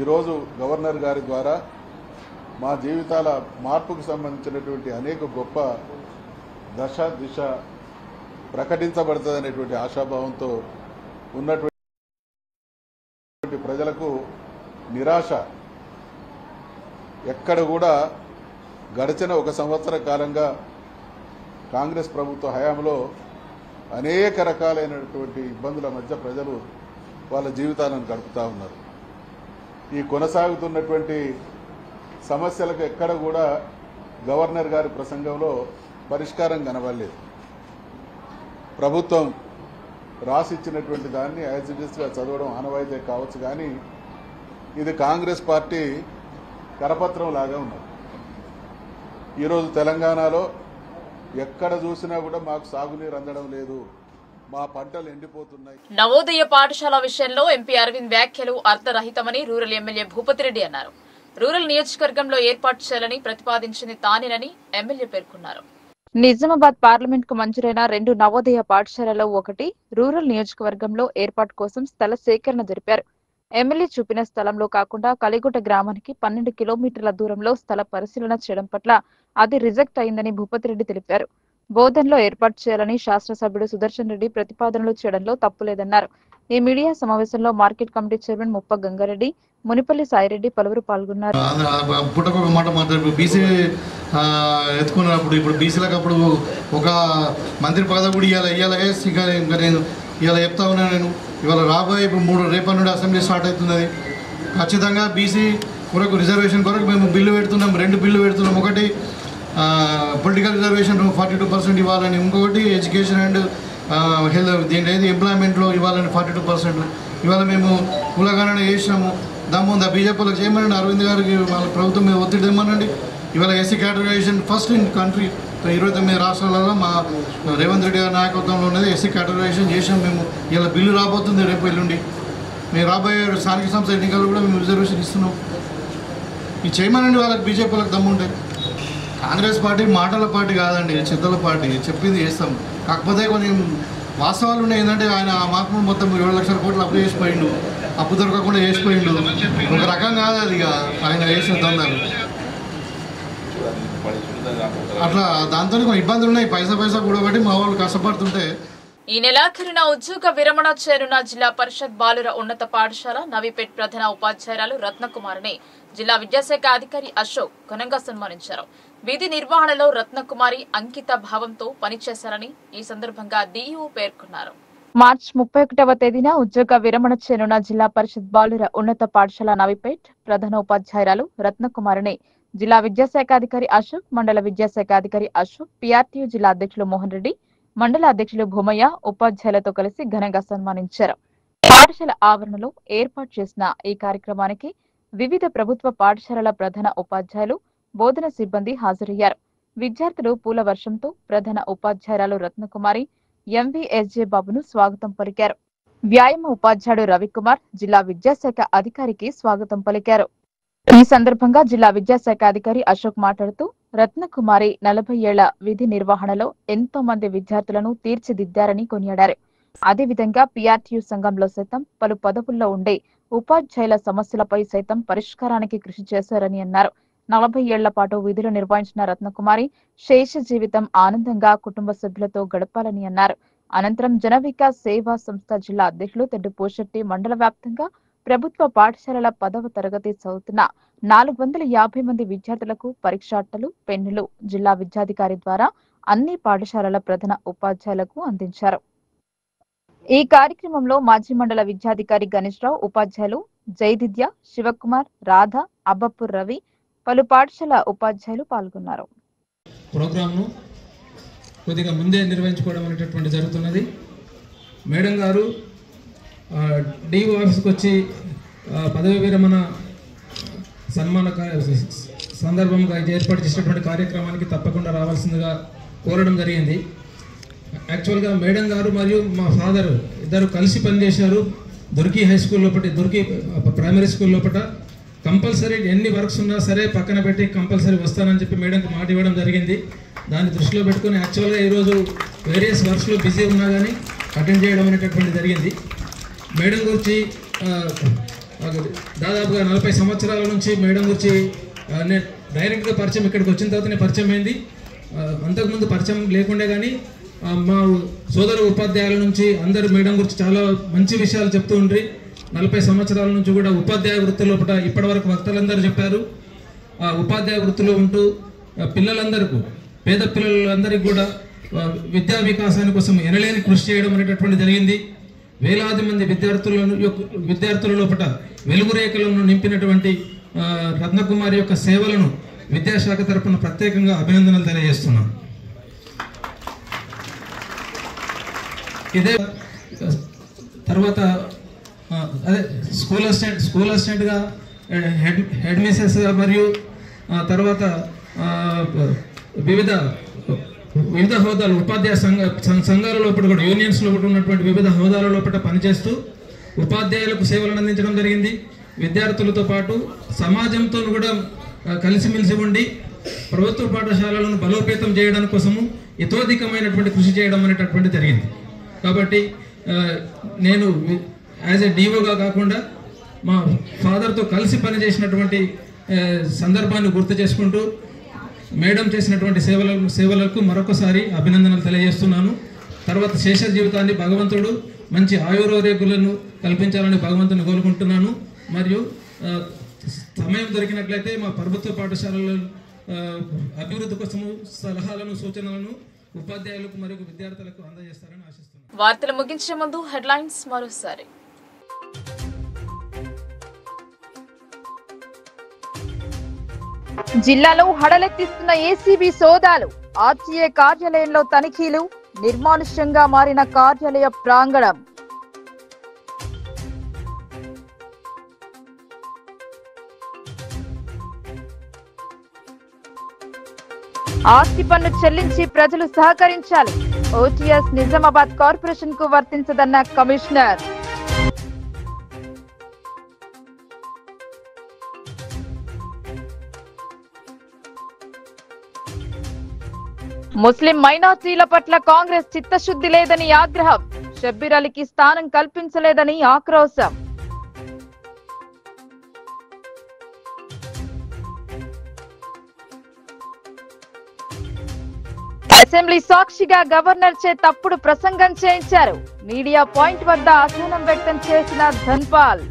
ఈరోజు గవర్నర్ గారి ద్వారా మా జీవితాల మార్పుకు సంబంధించినటువంటి అనేక గొప్ప దశ దిశ ప్రకటించబడుతుందనేటువంటి ఆశాభావంతో ఉన్నటువంటి ప్రజలకు నిరాశ ఎక్కడ కూడా గడిచిన 1 సంవత్సర కాలంగా కాంగ్రెస్ ప్రభుత్వ హయాంలో అనేక రకాలైనటువంటి ఇబ్బందుల మధ్య ప్రజలు వాళ్ళ జీవితాలను గడుపుతూ ఉన్నారు. ఈ కొనసాగుతున్నటువంటి సమస్యలకు ఎక్కడ కూడా గవర్నర్ గారి ప్రసంగంలో పరిష్కారం కనబడలేదు. ప్రభుత్వం రాసిచ్చినటువంటి దాన్ని యాజ్ ఇట్ ఈస్గా చదవడం ఆనవాయితీ కావచ్చు, కానీ ఇది కాంగ్రెస్ పార్టీ కరపత్రం లాగా ఉన్నది. ఈరోజు తెలంగాణలో ఎక్కడ చూసినా కూడా మాకు సాగునీరు అందడం లేదు, మా పంటలు ఎండిపోతున్నాయి. నవోదయ పాఠశాల విషయంలో ఎంపీ అరవింద్ వ్యాఖ్యలు అర్థరహితమని రూరల్ ఎమ్మెల్యే భూపతిరెడ్డి అన్నారు. రూరల్ నియోజకవర్గంలో ఏర్పాటు చేయాలని ప్రతిపాదించింది తానేనని ఎమ్మెల్యే పేర్కొన్నారు. నిజామాబాద్ పార్లమెంట్ కు మంజూరైన 2 నవోదయ పాఠశాలలో ఒకటి రూరల్ నియోజకవర్గంలో ఏర్పాటు కోసం స్థల సేకరణ జరిపారు. ఎమ్మెల్యే చూపిన స్థలంలో కాకుండా కలిగుట్ట గ్రామానికి 12 కిలోమీటర్ల దూరంలో స్థల పరిశీలన చేయడం పట్ల అది రిజెక్ట్ అయిందని భూపతిరెడ్డి తెలిపారు. బోధన్లో ఏర్పాటు చేయాలని శాసనసభ్యుడు సుదర్శన్ రెడ్డి ప్రతిపాదనలు చేయడంలో తప్పులేదన్నారు. ఈ మీడియా సమావేశంలో మార్కెట్ కమిటీ చైర్మన్ ముప్ప గంగారెడ్డి, మునిపల్లి సాయిరెడ్డి పలువురు పాల్గొన్నారు. పుట్టకొక మాట మాట్లాడు బీసీ ఎత్తుకున్నప్పుడు ఇప్పుడు బీసీలకు అప్పుడు ఒక మంత్రి పదవి కూడా ఇంకా నేను ఇవాళ చెప్తా ఉన్నాను. నేను ఇవాళ రాబోయే ఇప్పుడు రేపటి నుండి అసెంబ్లీ స్టార్ట్ అవుతున్నది. ఖచ్చితంగా బీసీ కొరకు రిజర్వేషన్ కొరకు మేము బిల్లు పెడుతున్నాం, 2 బిల్లు పెడుతున్నాం. ఒకటి పొలిటికల్ రిజర్వేషన్ 42% ఇవ్వాలని, ఇంకొకటి ఎడ్యుకేషన్ అండ్ హెల్త్ దీంట్లో ఏది ఎంప్లాయ్మెంట్లో ఇవ్వాలని 42%. ఇవాళ మేము కులగణన చేసినాము. దాని బీజేపీలకు చేయమనండి, అరవింద్ గారికి వాళ్ళ ప్రభుత్వం మీద ఒత్తిడి తెమ్మనండి. ఇవాళ SC categorisation first in country 29 రాష్ట్రాలలో మా రేవంత్ రెడ్డి గారి నాయకత్వంలో ఉన్నది ఎస్సీ కేటగరైజేషన్ చేసాం. మేము ఇలా బిల్లు రాబోతుంది రేపు ఎల్లుండి. మేము రాబోయే స్థానిక సంస్థ ఎన్నికలు కూడా మేము రిజర్వేషన్ ఇస్తున్నాం. ఇది చేయమనండి వాళ్ళకి, బీజేపీలకు దమ్ముంటే. కాంగ్రెస్ పార్టీ మాటల పార్టీ కాదండి, చిత్తల పార్టీ. చెప్పింది చేస్తాం. కాకపోతే కొన్ని వాస్తవాలు ఉన్నాయి. ఏంటంటే ఆయన మాకు మొత్తం 7 లక్షల కోట్లు అప్పు చేసిపోయిండు, అప్పు దొరకకుండా చేసిపోయిండు. ఒక రకం కాదు అది, ఆయన చేసిన దందాలు. అట్లా దాంతో కొన్ని ఇబ్బందులు ఉన్నాయి. పైసా కూడా బట్టి మా వాళ్ళు కష్టపడుతుంటే. ఈ నెలాఖరున ఉద్యోగ విరమణ చేరున్న జిల్లా పరిషత్ బాలుర ఉన్నత పాఠశాల నవీపేట్ ప్రధాన ఉపాధ్యాయురాలు రత్నకుమారిని జిల్లా విద్యాశాఖ అధికారి అశోక్ ఘనంగా సన్మానించారు. విధి నిర్వహణలో రత్నకుమారి అంకిత భావంతో పనిచేశారని ఈ సందర్భంగా డీఈఓ పేర్కొన్నారు. మార్చి 31వ తేదీన ఉద్యోగ విరమణ చేరున్న జిల్లా పరిషత్ బాలుర ఉన్నత పాఠశాల నవీపేట్ ప్రధాన ఉపాధ్యాయురాలు రత్నకుమారిని జిల్లా విద్యాశాఖ అధికారి అశోక్, మండల విద్యాశాఖ అధికారి అశోక్, పీఆర్టీయూ జిల్లా అధ్యక్షులు మోహన్ రెడ్డి, మండల అధ్యక్షులు భూమయ్య ఉపాధ్యాయులతో కలిసి ఘనంగా సన్మానించారు. పాఠశాల ఆవరణలో ఏర్పాటు చేసిన ఈ కార్యక్రమానికి వివిధ ప్రభుత్వ పాఠశాలల ప్రధాన ఉపాధ్యాయులు, బోధన సిబ్బంది హాజరయ్యారు. విద్యార్థులు పూల వర్షంతో ప్రధాన ఉపాధ్యాయురాలు రత్నకుమారి ఎంవీఎస్జే బాబును స్వాగతం పలికారు. వ్యాయామ ఉపాధ్యాయుడు రవికుమార్ జిల్లా విద్యాశాఖ అధికారికి స్వాగతం పలికారు. ఈ సందర్భంగా జిల్లా విద్యాశాఖ అధికారి అశోక్ మాట్లాడుతూ రత్నకుమారి 40 ఏళ్ల విధి నిర్వహణలో ఎంతో మంది విద్యార్థులను తీర్చిదిద్దారని కొనియాడారు. అదేవిధంగా పీఆర్టీయూ సంఘంలో సైతం పలు పదవుల్లో ఉండే ఉపాధ్యాయుల సమస్యలపై సైతం పరిష్కారానికి కృషి చేశారని అన్నారు. 40 ఏళ్ల పాటు విధులు నిర్వహించిన రత్నకుమారి శేష జీవితం ఆనందంగా కుటుంబ సభ్యులతో గడపాలని అన్నారు. అనంతరం జనవికాస్ సేవా సంస్థ జిల్లా అధ్యక్షులు తెడ్డు పోషెట్టి మండల వ్యాప్తంగా ప్రభుత్వ పాఠశాలల 10వ తరగతి చదువుతున్న 450 మంది విద్యార్థులకు పరీక్షా అట్టలు, పెన్నులు జిల్లా విద్యాధికారి ద్వారా అన్ని పాఠశాలల ప్రధాన ఉపాధ్యాయులకు అందించారు. ఈ కార్యక్రమంలో మాజీ మండల విద్యాధికారి గణేష్ రావు, ఉపాధ్యాయులు జైదిద్య, శివకుమార్, రాధ, అబ్బపూర్ రవి, పలు పాఠశాల ఉపాధ్యాయులు పాల్గొన్నారు. ప్రోగ్రామ్ను కొద్దిగా ముందే నిర్వహించుకోవడం అనేటటువంటి జరుగుతున్నది. మేడం గారు డిఓ ఆఫీస్కి వచ్చి పదవి విరమణ సన్మాన సందర్భంగా ఏర్పాటు చేసినటువంటి కార్యక్రమానికి తప్పకుండా రావాల్సిందిగా కోరడం జరిగింది. యాక్చువల్గా మేడం గారు మరియు మా ఫాదర్ ఇద్దరు కలిసి పనిచేశారు. దుర్గి హై స్కూల్ లోపల, దుర్గి ప్రైమరీ స్కూల్ లోపల కంపల్సరీ ఎన్ని వర్క్స్ ఉన్నా సరే పక్కన పెట్టి కంపల్సరీ వస్తానని చెప్పి మేడంకి మాట ఇవ్వడం జరిగింది. దాన్ని దృష్టిలో పెట్టుకుని యాక్చువల్గా ఈరోజు వేరియస్ వర్క్స్లో బిజీ ఉన్నా కానీ అటెండ్ చేయడం అనేటటువంటి జరిగింది. మేడం గురించి దాదాపుగా 40 సంవత్సరాల నుంచి మేడం గురించి నేను డైరెక్ట్గా పరిచయం, ఇక్కడికి వచ్చిన తర్వాతనే పరిచయం అయింది. అంతకుముందు పరిచయం లేకుండే కానీ మా సోదర ఉపాధ్యాయుల నుంచి అందరూ మేడం గురించి చాలా మంచి విషయాలు చెప్తూ ఉండ్రి. 40 సంవత్సరాల నుంచి కూడా ఉపాధ్యాయ వృత్తిలో ఇప్పటివరకు వక్తలందరూ చెప్పారు. ఆ ఉపాధ్యాయ వృత్తిలో ఉంటూ పిల్లలందరికీ, పేద పిల్లలందరికీ కూడా విద్యా వికాసాని కోసం ఎనలేని కృషి చేయడం అనేటటువంటి జరిగింది. వేలాది మంది విద్యార్థుల లోపల వెలుగురేఖలను నింపినటువంటి రత్నకుమారి యొక్క సేవలను విద్యాశాఖ తరపున ప్రత్యేకంగా అభినందనలు తెలియజేస్తున్నాను. ఇదే తర్వాత అదే స్కూల్ అసిస్టెంట్గా హెడ్ మిసెస్ మరియు తర్వాత వివిధ హోదాలు ఉపాధ్యాయ సంఘాల లోపల కూడా యూనియన్స్ లోపల ఉన్నటువంటి వివిధ హోదాల లోపల పనిచేస్తూ ఉపాధ్యాయులకు సేవలను అందించడం జరిగింది. విద్యార్థులతో పాటు సమాజంతో కూడా కలిసిమెలిసి ఉండి ప్రభుత్వ పాఠశాలలను బలోపేతం చేయడం కోసము యథోధికమైనటువంటి కృషి చేయడం అనేటటువంటి జరిగింది. కాబట్టి నేను యాజ్ ఏ డిఓగా కాకుండా మా ఫాదర్తో కలిసి పనిచేసినటువంటి సందర్భాన్ని గుర్తు చేసుకుంటూ మేడం చేసినటువంటి సేవలకు మరొకసారి అభినందనలు తెలియజేస్తున్నాను. తర్వాత శేష జీవితాన్ని భగవంతుడు మంచి ఆయురోగ్యాలను కల్పించాలని భగవంతుని కోరుకుంటున్నాను. మరియు సమయం దొరికినట్లయితే మా ప్రభుత్వ పాఠశాలల అభివృద్ధి కోసము సలహాలను, సూచనలను ఉపాధ్యాయులకు మరియు విద్యార్థులకు అందజేస్తారని ఆశిస్తున్నాను. వార్తలు ముగించే ముందు హెడ్లైన్స్ మరోసారి. జిల్లాలో హడలెత్తిస్తున్న ఏసీబీ సోదాలు, ఆర్టీఏ కార్యాలయంలో తనిఖీలు, నిర్మానుష్యంగా మారిన కార్యాలయ ప్రాంగణం. ఆస్తి పన్ను చెల్లించి ప్రజలు సహకరించాలి, ఓటీఎస్ నిజామాబాద్ కార్పొరేషన్ కు వర్తించదన్న కమిషనర్. ముస్లిం మైనార్టీల పట్ల కాంగ్రెస్ చిత్తశుద్ధి లేదని ఆగ్రహం, షబ్బీర్ అలీకి స్థానం కల్పించలేదని ఆక్రోశం. అసెంబ్లీ సాక్షిగా గవర్నర్ చే తప్పుడు ప్రసంగం చేయించారు, మీడియా పాయింట్ వద్ద అసహనం వ్యక్తం చేసిన ధన్పాల్.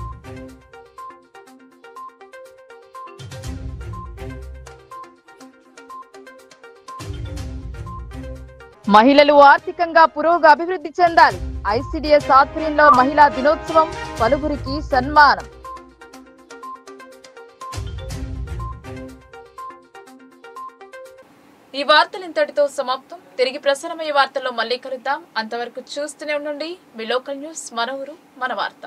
మహిళలు ఆర్థికంగా అభివృద్ధి చెందాలి, ఐసిడిఎస్ ఆధ్వర్యంలో మహిళా దినోత్సవం, పలువురికి సన్మానం. ఈ వార్తలు ఇంతటితో సమాప్తం. తిరిగి ప్రసారమయ్యే వార్తల్లో మళ్ళీ కలుద్దాం. అంతవరకు చూస్తూనే ఉండండి మీ లోకల్ న్యూస్, మన ఊరు మన వార్త.